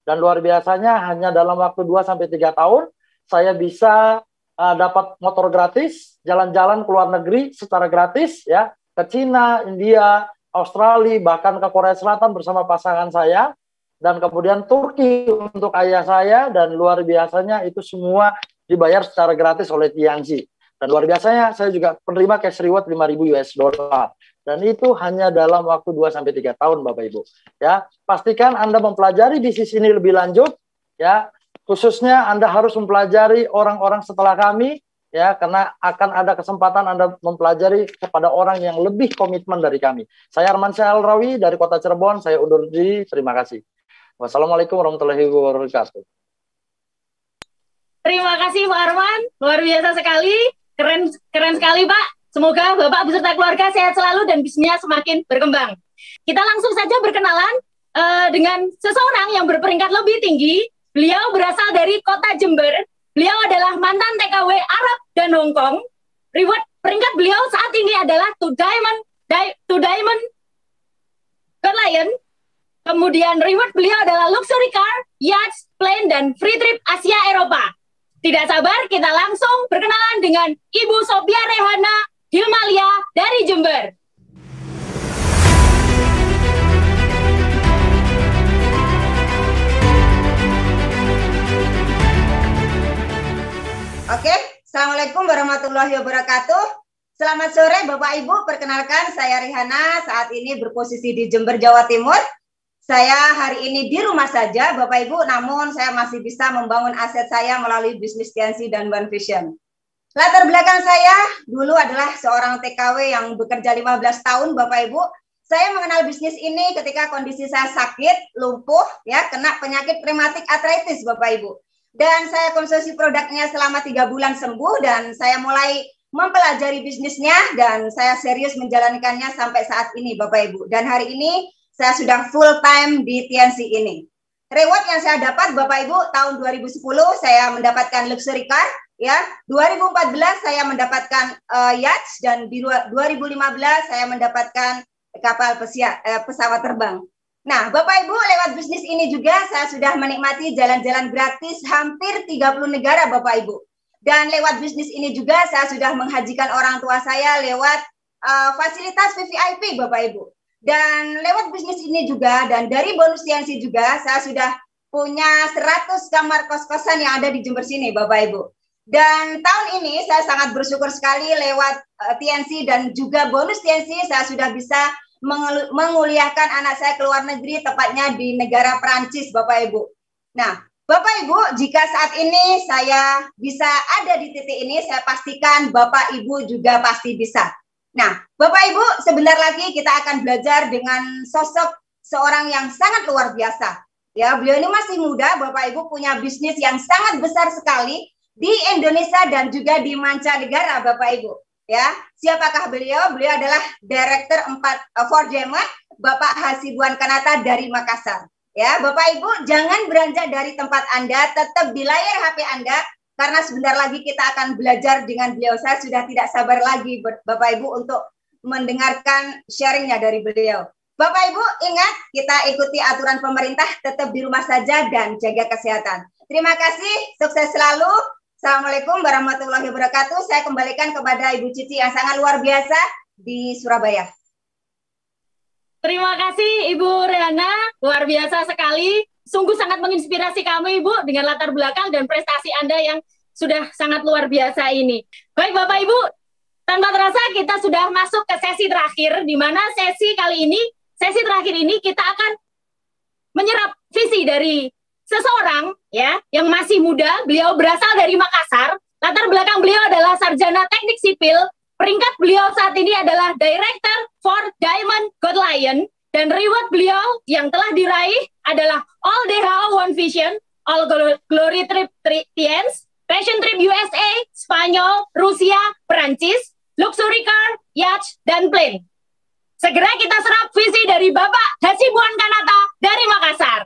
Dan luar biasanya hanya dalam waktu 2-3 tahun saya bisa dapat motor gratis, jalan-jalan ke luar negeri secara gratis ya, ke Cina, India, Australia, bahkan ke Korea Selatan bersama pasangan saya, dan kemudian Turki untuk ayah saya, dan luar biasanya itu semua dibayar secara gratis oleh Tianxi. Dan luar biasanya saya juga penerima cash reward 5.000 US dollar. Dan itu hanya dalam waktu 2-3 tahun, Bapak Ibu. Ya, pastikan Anda mempelajari bisnis ini lebih lanjut, ya. Khususnya Anda harus mempelajari orang-orang setelah kami, ya, karena akan ada kesempatan Anda mempelajari kepada orang yang lebih komitmen dari kami. Saya Armansyah Alrawi dari Kota Cirebon, saya undur diri, terima kasih. Wassalamualaikum warahmatullahi wabarakatuh. Terima kasih Pak Arman, luar biasa sekali, keren sekali Pak. Semoga Bapak beserta keluarga sehat selalu dan bisnisnya semakin berkembang. Kita langsung saja berkenalan dengan seseorang yang berperingkat lebih tinggi. Beliau berasal dari Kota Jember. Beliau adalah mantan TKW Arab dan Hong Kong. Reward peringkat beliau saat ini adalah Two Diamond God Lion. Kemudian reward beliau adalah luxury car, yachts, plane, dan free trip Asia Eropa. Tidak sabar, kita langsung berkenalan dengan Ibu Sophia Rehana Hilmalia dari Jember. Oke, Assalamualaikum warahmatullahi wabarakatuh. Selamat sore Bapak Ibu, perkenalkan saya Rehana, saat ini berposisi di Jember, Jawa Timur. Saya hari ini di rumah saja Bapak Ibu, namun saya masih bisa membangun aset saya melalui bisnis TNC dan One Vision. Latar belakang saya dulu adalah seorang TKW yang bekerja 15 tahun Bapak Ibu. Saya mengenal bisnis ini ketika kondisi saya sakit, lumpuh, ya, kena penyakit rematik artritis Bapak Ibu. Dan saya konsumsi produknya selama 3 bulan sembuh dan saya mulai mempelajari bisnisnya dan saya serius menjalankannya sampai saat ini Bapak Ibu. Dan hari ini saya sudah full time di TNC ini. Reward yang saya dapat Bapak Ibu tahun 2010 saya mendapatkan luxury car, ya. 2014 saya mendapatkan yachts dan di 2015 saya mendapatkan kapal pesawat terbang. Nah, Bapak Ibu, lewat bisnis ini juga saya sudah menikmati jalan-jalan gratis hampir 30 negara Bapak Ibu. Dan lewat bisnis ini juga saya sudah menghajikan orang tua saya lewat fasilitas VVIP Bapak Ibu. Dan lewat bisnis ini juga dan dari bonus TNC juga saya sudah punya 100 kamar kos-kosan yang ada di Jember sini Bapak Ibu. Dan tahun ini saya sangat bersyukur sekali lewat TNC dan juga bonus TNC saya sudah bisa menguliahkan anak saya ke luar negeri, tepatnya di negara Perancis Bapak Ibu. Nah, Bapak Ibu, jika saat ini saya bisa ada di titik ini, saya pastikan Bapak Ibu juga pasti bisa. Nah, Bapak Ibu, sebentar lagi kita akan belajar dengan sosok seorang yang sangat luar biasa. Ya, beliau ini masih muda, Bapak Ibu punya bisnis yang sangat besar sekali di Indonesia dan juga di mancanegara, Bapak Ibu. Ya, siapakah beliau? Beliau adalah Direktur 4 Diamond, Bapak Hasibuan Kanata dari Makassar. Ya, Bapak Ibu, jangan beranjak dari tempat Anda, tetap di layar HP Anda. Karena sebentar lagi kita akan belajar dengan beliau. Saya sudah tidak sabar lagi Bapak Ibu untuk mendengarkan sharingnya dari beliau. Bapak Ibu ingat, kita ikuti aturan pemerintah, tetap di rumah saja dan jaga kesehatan. Terima kasih, sukses selalu. Assalamualaikum warahmatullahi wabarakatuh. Saya kembalikan kepada Ibu Cici yang sangat luar biasa di Surabaya. Terima kasih Ibu Rehana, luar biasa sekali. Sungguh sangat menginspirasi kami Ibu dengan latar belakang dan prestasi Anda yang sudah sangat luar biasa ini. Baik Bapak Ibu, tanpa terasa kita sudah masuk ke sesi terakhir, di mana sesi terakhir ini kita akan menyerap visi dari seseorang ya yang masih muda. Beliau berasal dari Makassar. Latar belakang beliau adalah sarjana teknik sipil. Peringkat beliau saat ini adalah Director for Diamond God Lion. Dan reward beliau yang telah diraih adalah All DHO One Vision, All Glory Trip TNC, Passion Trip USA, Spanyol, Rusia, Perancis, Luxury Car, Yacht, dan Plane. Segera kita serap visi dari Bapak Hasibuan Kanata dari Makassar.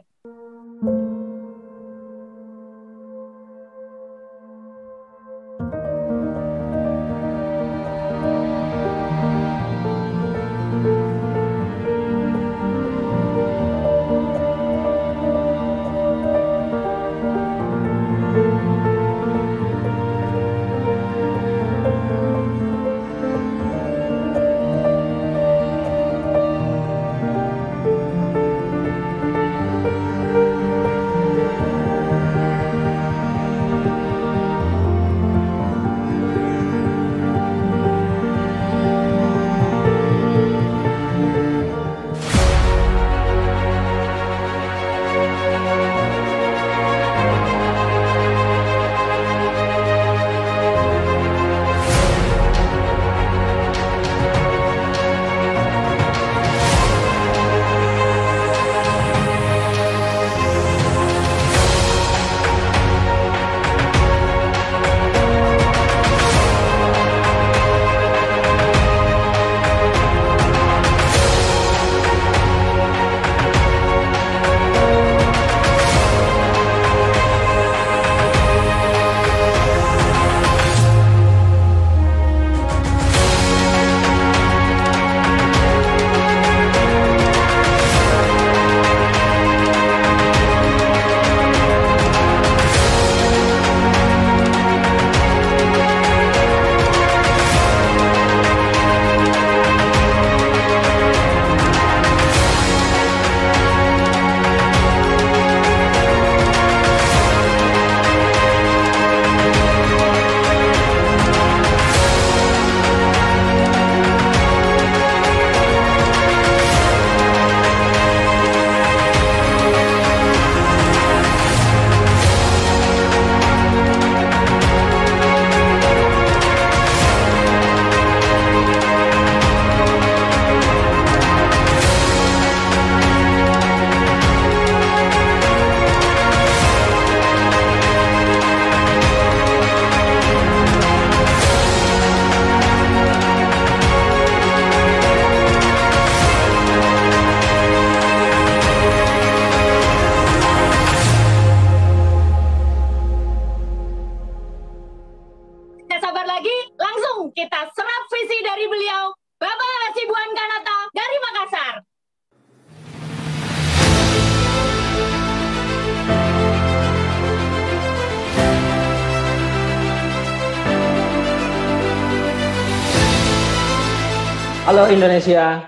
Halo Indonesia,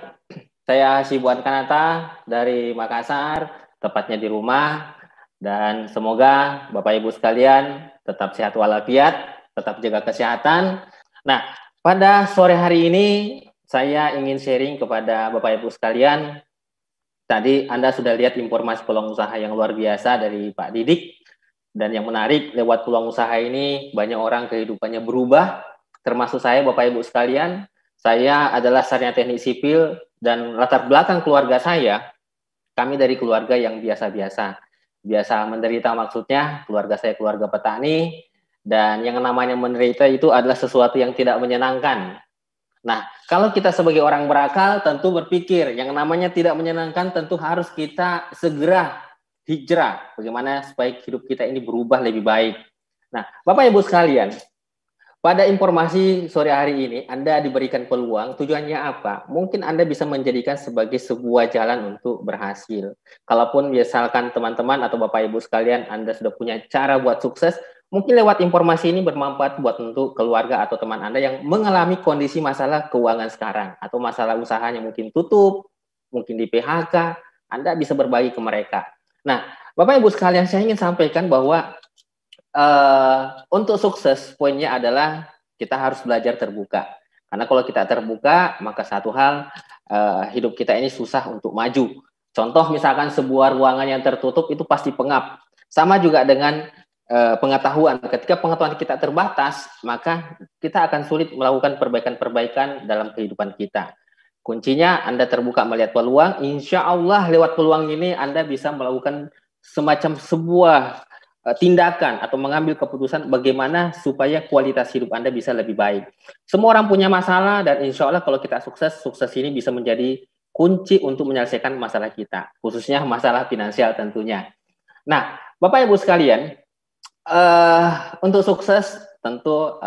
saya Hasibuan Kanata dari Makassar, tepatnya di rumah. Dan semoga Bapak Ibu sekalian tetap sehat walafiat, tetap jaga kesehatan. Nah, pada sore hari ini saya ingin sharing kepada Bapak Ibu sekalian. Tadi Anda sudah lihat informasi peluang usaha yang luar biasa dari Pak Didik. Dan yang menarik, lewat peluang usaha ini banyak orang kehidupannya berubah, termasuk saya Bapak Ibu sekalian. Saya adalah sarjana teknik sipil dan latar belakang keluarga saya, kami dari keluarga yang biasa-biasa. Biasa menderita maksudnya, keluarga saya keluarga petani, dan yang namanya menderita itu adalah sesuatu yang tidak menyenangkan. Nah, kalau kita sebagai orang berakal tentu berpikir, yang namanya tidak menyenangkan tentu harus kita segera hijrah. Bagaimana supaya hidup kita ini berubah lebih baik. Nah, Bapak Ibu sekalian, pada informasi sore hari ini, Anda diberikan peluang, tujuannya apa? Mungkin Anda bisa menjadikan sebagai sebuah jalan untuk berhasil. Kalaupun misalkan teman-teman atau Bapak Ibu sekalian, Anda sudah punya cara buat sukses, mungkin lewat informasi ini bermanfaat buat untuk keluarga atau teman Anda yang mengalami kondisi masalah keuangan sekarang, atau masalah usahanya mungkin tutup, mungkin di PHK, Anda bisa berbagi ke mereka. Nah, Bapak Ibu sekalian, saya ingin sampaikan bahwa untuk sukses poinnya adalah kita harus belajar terbuka. Karena kalau kita terbuka, maka satu hal hidup kita ini susah untuk maju. Contoh misalkan sebuah ruangan yang tertutup itu pasti pengap. Sama juga dengan pengetahuan. Ketika pengetahuan kita terbatas, maka kita akan sulit melakukan perbaikan-perbaikan dalam kehidupan kita. Kuncinya Anda terbuka melihat peluang, insya Allah lewat peluang ini Anda bisa melakukan semacam sebuah tindakan atau mengambil keputusan bagaimana supaya kualitas hidup Anda bisa lebih baik. Semua orang punya masalah dan insya Allah kalau kita sukses, sukses ini bisa menjadi kunci untuk menyelesaikan masalah kita, khususnya masalah finansial tentunya. Nah, Bapak Ibu sekalian, untuk sukses tentu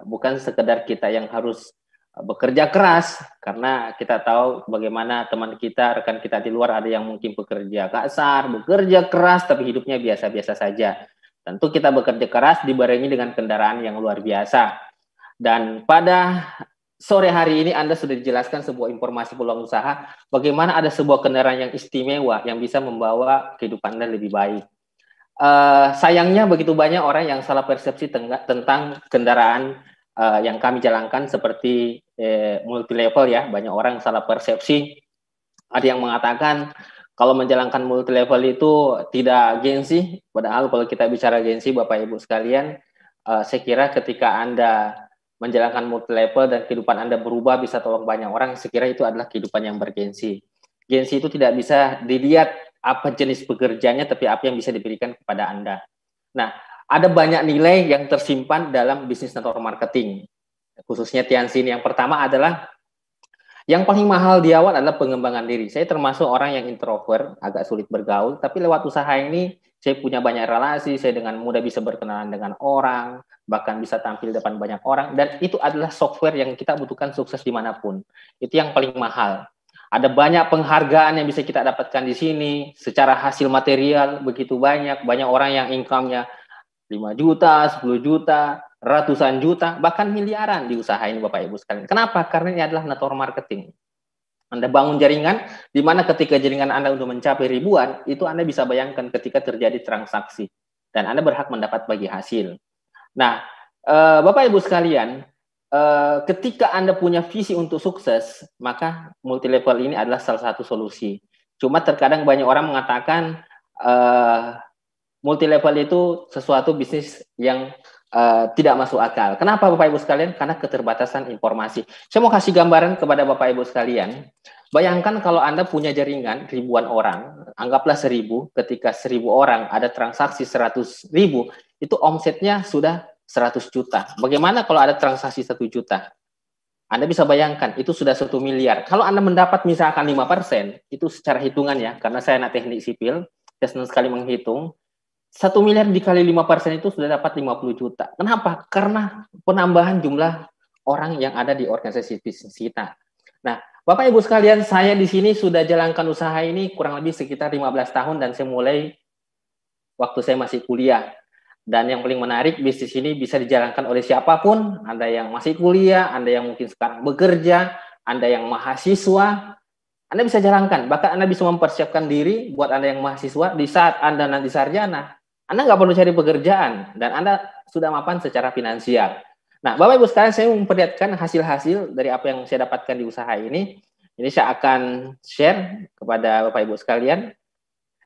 bukan sekedar kita yang harus bekerja keras, karena kita tahu bagaimana teman kita, rekan kita di luar ada yang mungkin bekerja kasar, bekerja keras, tapi hidupnya biasa-biasa saja. Tentu kita bekerja keras dibarengi dengan kendaraan yang luar biasa. Dan pada sore hari ini Anda sudah dijelaskan sebuah informasi peluang usaha, bagaimana ada sebuah kendaraan yang istimewa yang bisa membawa kehidupan Anda lebih baik. Sayangnya begitu banyak orang yang salah persepsi tentang kendaraan yang kami jalankan seperti multi level ya. Banyak orang salah persepsi. Ada yang mengatakan kalau menjalankan multi level itu tidak gengsi. Padahal kalau kita bicara gengsi Bapak Ibu sekalian, saya kira ketika Anda menjalankan multi level dan kehidupan Anda berubah bisa tolong banyak orang, saya kira itu adalah kehidupan yang bergengsi. Gengsi itu tidak bisa dilihat apa jenis pekerjaannya, tapi apa yang bisa diberikan kepada Anda. Nah, ada banyak nilai yang tersimpan dalam bisnis network marketing, khususnya Tiansin. Yang pertama adalah yang paling mahal di awal adalah pengembangan diri. Saya termasuk orang yang introvert, agak sulit bergaul, tapi lewat usaha ini saya punya banyak relasi, saya dengan mudah bisa berkenalan dengan orang, bahkan bisa tampil depan banyak orang, dan itu adalah software yang kita butuhkan sukses dimanapun. Itu yang paling mahal. Ada banyak penghargaan yang bisa kita dapatkan di sini, secara hasil material begitu banyak orang yang income-nya 5 juta, 10 juta, ratusan juta, bahkan miliaran di usaha ini Bapak Ibu sekalian. Kenapa? Karena ini adalah network marketing. Anda bangun jaringan, di mana ketika jaringan Anda untuk mencapai ribuan, itu Anda bisa bayangkan ketika terjadi transaksi. Dan Anda berhak mendapat bagi hasil. Nah, Bapak Ibu sekalian, ketika Anda punya visi untuk sukses, maka multi level ini adalah salah satu solusi. Cuma terkadang banyak orang mengatakan multi level itu sesuatu bisnis yang tidak masuk akal. Kenapa Bapak Ibu sekalian? Karena keterbatasan informasi. Saya mau kasih gambaran kepada Bapak Ibu sekalian. Bayangkan kalau Anda punya jaringan ribuan orang, anggaplah 1000, ketika 1000 orang ada transaksi 100.000, itu omsetnya sudah 100 juta. Bagaimana kalau ada transaksi 1 juta? Anda bisa bayangkan, itu sudah 1 miliar. Kalau Anda mendapat misalkan 5%, itu secara hitungan ya, karena saya anak teknik sipil, saya senang sekali menghitung, 1 miliar dikali 5% itu sudah dapat 50 juta. Kenapa? Karena penambahan jumlah orang yang ada di organisasi bisnis kita. Nah, Bapak Ibu sekalian, saya di sini sudah jalankan usaha ini kurang lebih sekitar 15 tahun dan saya mulai waktu saya masih kuliah. Dan yang paling menarik, bisnis ini bisa dijalankan oleh siapapun. Anda yang masih kuliah, Anda yang mungkin sekarang bekerja, Anda yang mahasiswa, Anda bisa jalankan. Bahkan Anda bisa mempersiapkan diri buat Anda yang mahasiswa di saat Anda nanti sarjana. Anda nggak perlu cari pekerjaan dan Anda sudah mapan secara finansial. Nah, Bapak Ibu sekalian, saya memperlihatkan hasil-hasil dari apa yang saya dapatkan di usaha ini. Ini saya akan share kepada Bapak Ibu sekalian.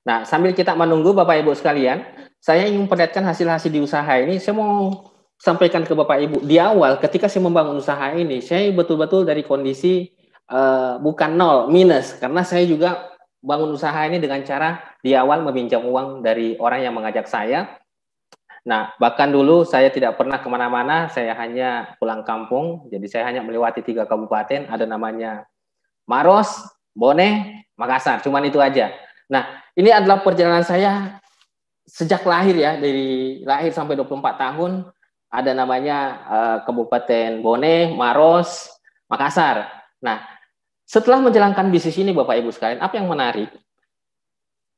Nah, sambil kita menunggu Bapak Ibu sekalian, saya ingin memperlihatkan hasil-hasil di usaha ini. Saya mau sampaikan ke Bapak Ibu, di awal ketika saya membangun usaha ini, saya betul-betul dari kondisi bukan nol, minus. Karena saya juga bangun usaha ini dengan cara di awal meminjam uang dari orang yang mengajak saya. Nah, bahkan dulu saya tidak pernah kemana-mana, saya hanya pulang kampung. Jadi saya hanya melewati 3 kabupaten, ada namanya Maros, Bone, Makassar, cuman itu aja. Nah, ini adalah perjalanan saya sejak lahir ya, dari lahir sampai 24 tahun, ada namanya Kabupaten Bone, Maros, Makassar. Nah, setelah menjalankan bisnis ini Bapak Ibu sekalian, apa yang menarik?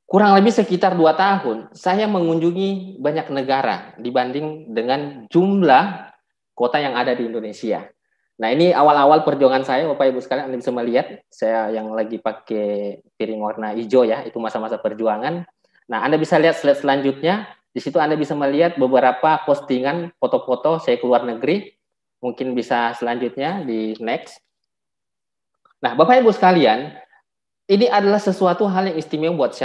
Kurang lebih sekitar 2 tahun, saya mengunjungi banyak negara dibanding dengan jumlah kota yang ada di Indonesia. Nah, ini awal-awal perjuangan saya, Bapak Ibu sekalian, Anda bisa melihat, saya yang lagi pakai piring warna hijau ya, itu masa-masa perjuangan. Nah, Anda bisa lihat slide selanjutnya, di situ Anda bisa melihat beberapa postingan foto-foto saya keluar negeri, mungkin bisa selanjutnya di next. Nah, Bapak Ibu sekalian, ini adalah sesuatu hal yang istimewa buat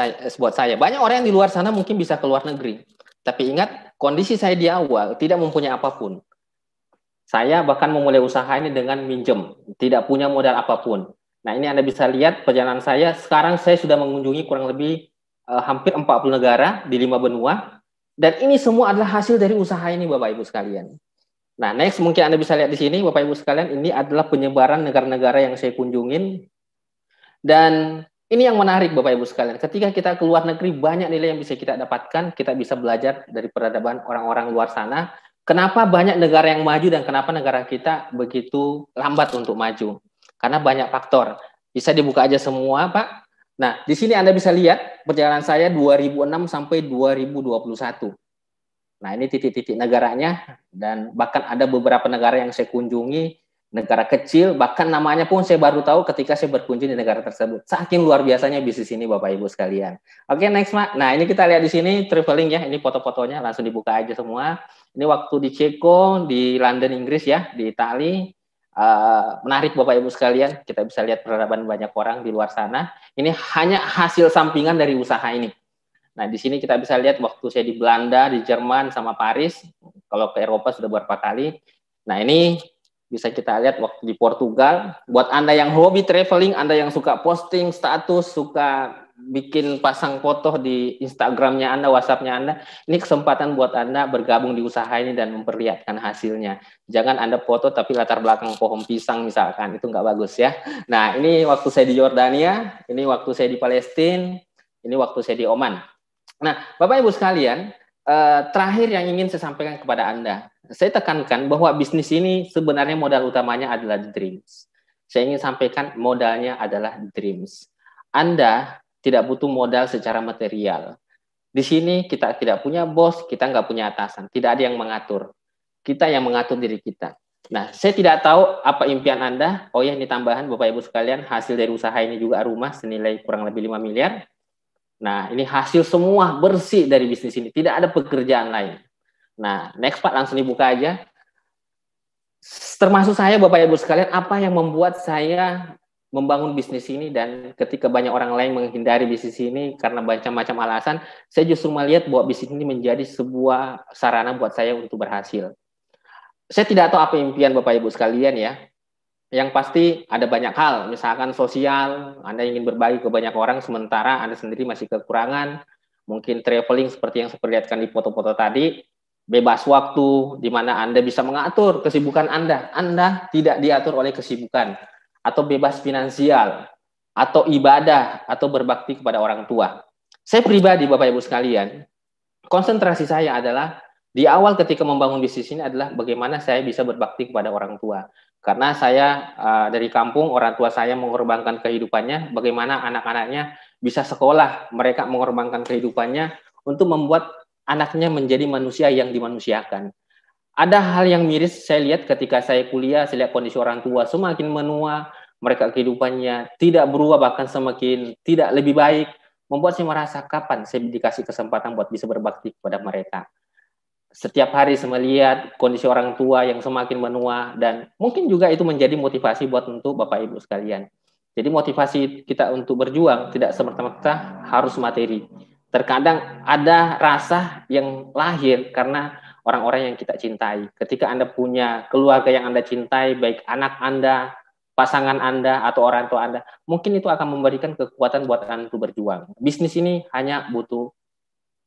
saya. Banyak orang yang di luar sana mungkin bisa keluar negeri, tapi ingat, kondisi saya di awal tidak mempunyai apapun. Saya bahkan memulai usaha ini dengan minjem, tidak punya modal apapun. Nah, ini Anda bisa lihat perjalanan saya. Sekarang saya sudah mengunjungi kurang lebih hampir 40 negara di 5 benua. Dan ini semua adalah hasil dari usaha ini, Bapak Ibu sekalian. Nah, next mungkin Anda bisa lihat di sini, Bapak Ibu sekalian, ini adalah penyebaran negara-negara yang saya kunjungin. Dan ini yang menarik, Bapak Ibu sekalian. Ketika kita keluar negeri, banyak nilai yang bisa kita dapatkan. Kita bisa belajar dari peradaban orang-orang luar sana. Kenapa banyak negara yang maju dan kenapa negara kita begitu lambat untuk maju? Karena banyak faktor. Bisa dibuka aja semua, Pak. Nah, di sini Anda bisa lihat perjalanan saya 2006 sampai 2021. Nah, ini titik-titik negaranya, dan bahkan ada beberapa negara yang saya kunjungi, negara kecil, bahkan namanya pun saya baru tahu ketika saya berkunjung di negara tersebut. Saking luar biasanya bisnis ini, Bapak Ibu sekalian. Oke, next, Mak. Nah, ini kita lihat di sini traveling ya, ini foto-fotonya langsung dibuka aja semua. Ini waktu di Ceko, di London, Inggris ya, di Itali. Menarik Bapak Ibu sekalian, kita bisa lihat peradaban banyak orang di luar sana. Ini hanya hasil sampingan dari usaha ini. Nah, di sini kita bisa lihat waktu saya di Belanda, di Jerman, sama Paris. Kalau ke Eropa sudah beberapa kali. Nah, ini bisa kita lihat waktu di Portugal. Buat Anda yang hobi traveling, Anda yang suka posting status, suka bikin pasang foto di Instagramnya Anda, WhatsAppnya Anda, ini kesempatan buat Anda bergabung di usaha ini dan memperlihatkan hasilnya. Jangan Anda foto tapi latar belakang pohon pisang misalkan, itu nggak bagus ya. Nah, ini waktu saya di Yordania, ini waktu saya di Palestina, ini waktu saya di Oman. Nah, Bapak Ibu sekalian, terakhir yang ingin saya sampaikan kepada Anda, saya tekankan bahwa bisnis ini sebenarnya modal utamanya adalah dreams. Saya ingin sampaikan modalnya adalah dreams. Anda tidak butuh modal secara material. Di sini kita tidak punya bos, kita nggak punya atasan, tidak ada yang mengatur. Kita yang mengatur diri kita. Nah, saya tidak tahu apa impian Anda. Oh ya, ini tambahan Bapak Ibu sekalian, hasil dari usaha ini juga rumah senilai kurang lebih 5 miliar. Nah, ini hasil semua bersih dari bisnis ini, tidak ada pekerjaan lain. Nah, next Pak, langsung dibuka aja. Termasuk saya, Bapak Ibu sekalian, apa yang membuat saya membangun bisnis ini, dan ketika banyak orang lain menghindari bisnis ini karena macam-macam alasan, saya justru melihat bahwa bisnis ini menjadi sebuah sarana buat saya untuk berhasil. Saya tidak tahu apa impian Bapak Ibu sekalian ya. Yang pasti ada banyak hal, misalkan sosial, Anda ingin berbagi ke banyak orang, sementara Anda sendiri masih kekurangan, mungkin traveling seperti yang saya perlihatkan di foto-foto tadi, bebas waktu, di mana Anda bisa mengatur kesibukan Anda tidak diatur oleh kesibukan, atau bebas finansial, atau ibadah, atau berbakti kepada orang tua. Saya pribadi, Bapak Ibu sekalian, konsentrasi saya adalah, di awal ketika membangun bisnis ini adalah bagaimana saya bisa berbakti kepada orang tua. Karena saya dari kampung, orang tua saya mengorbankan kehidupannya, bagaimana anak-anaknya bisa sekolah, mereka mengorbankan kehidupannya untuk membuat anaknya menjadi manusia yang dimanusiakan. Ada hal yang miris saya lihat ketika saya kuliah, saya lihat kondisi orang tua semakin menua, mereka kehidupannya tidak berubah, bahkan semakin tidak lebih baik, membuat saya merasa kapan saya dikasih kesempatan buat bisa berbakti kepada mereka. Setiap hari saya melihat kondisi orang tua yang semakin menua, dan mungkin juga itu menjadi motivasi buat untuk Bapak Ibu sekalian. Jadi motivasi kita untuk berjuang tidak semerta-merta harus materi. Terkadang ada rasa yang lahir karena orang-orang yang kita cintai. Ketika Anda punya keluarga yang Anda cintai, baik anak Anda, pasangan Anda, atau orang tua Anda, mungkin itu akan memberikan kekuatan buat Anda untuk berjuang. Bisnis ini hanya butuh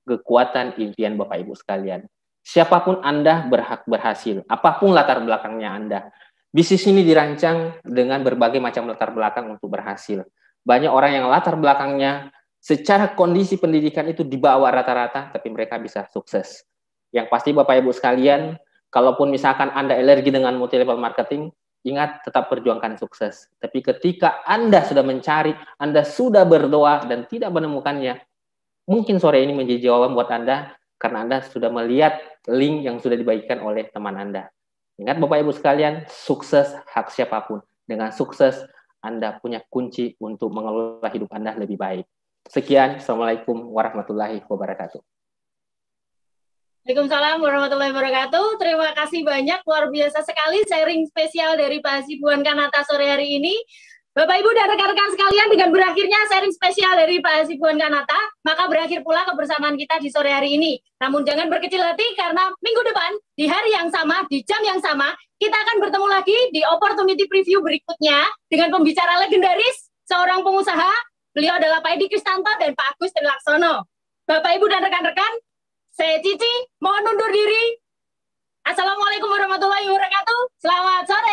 kekuatan impian Bapak Ibu sekalian. Siapapun Anda berhak berhasil, apapun latar belakangnya Anda. Bisnis ini dirancang dengan berbagai macam latar belakang untuk berhasil. Banyak orang yang latar belakangnya secara kondisi pendidikan itu di bawah rata-rata, tapi mereka bisa sukses. Yang pasti Bapak Ibu sekalian, kalaupun misalkan Anda alergi dengan multi-level marketing, ingat tetap perjuangkan sukses. Tapi ketika Anda sudah mencari, Anda sudah berdoa dan tidak menemukannya, mungkin sore ini menjadi jawaban buat Anda, karena Anda sudah melihat link yang sudah dibagikan oleh teman Anda. Ingat Bapak Ibu sekalian, sukses hak siapapun. Dengan sukses, Anda punya kunci untuk mengelola hidup Anda lebih baik. Sekian, Assalamualaikum warahmatullahi wabarakatuh. Waalaikumsalam warahmatullahi wabarakatuh. Terima kasih banyak, luar biasa sekali sharing spesial dari Pak Hasibuan Kanata sore hari ini. Bapak Ibu dan rekan-rekan sekalian, dengan berakhirnya sharing spesial dari Pak Hasibuan Kanata, maka berakhir pula kebersamaan kita di sore hari ini. Namun jangan berkecil hati karena minggu depan, di hari yang sama, di jam yang sama, kita akan bertemu lagi di opportunity preview berikutnya dengan pembicara legendaris, seorang pengusaha. Beliau adalah Pak Edi Kristanto dan Pak Agus Trilaksono. Bapak Ibu dan rekan-rekan, saya Cici, mohon undur diri. Assalamualaikum warahmatullahi wabarakatuh. Selamat sore.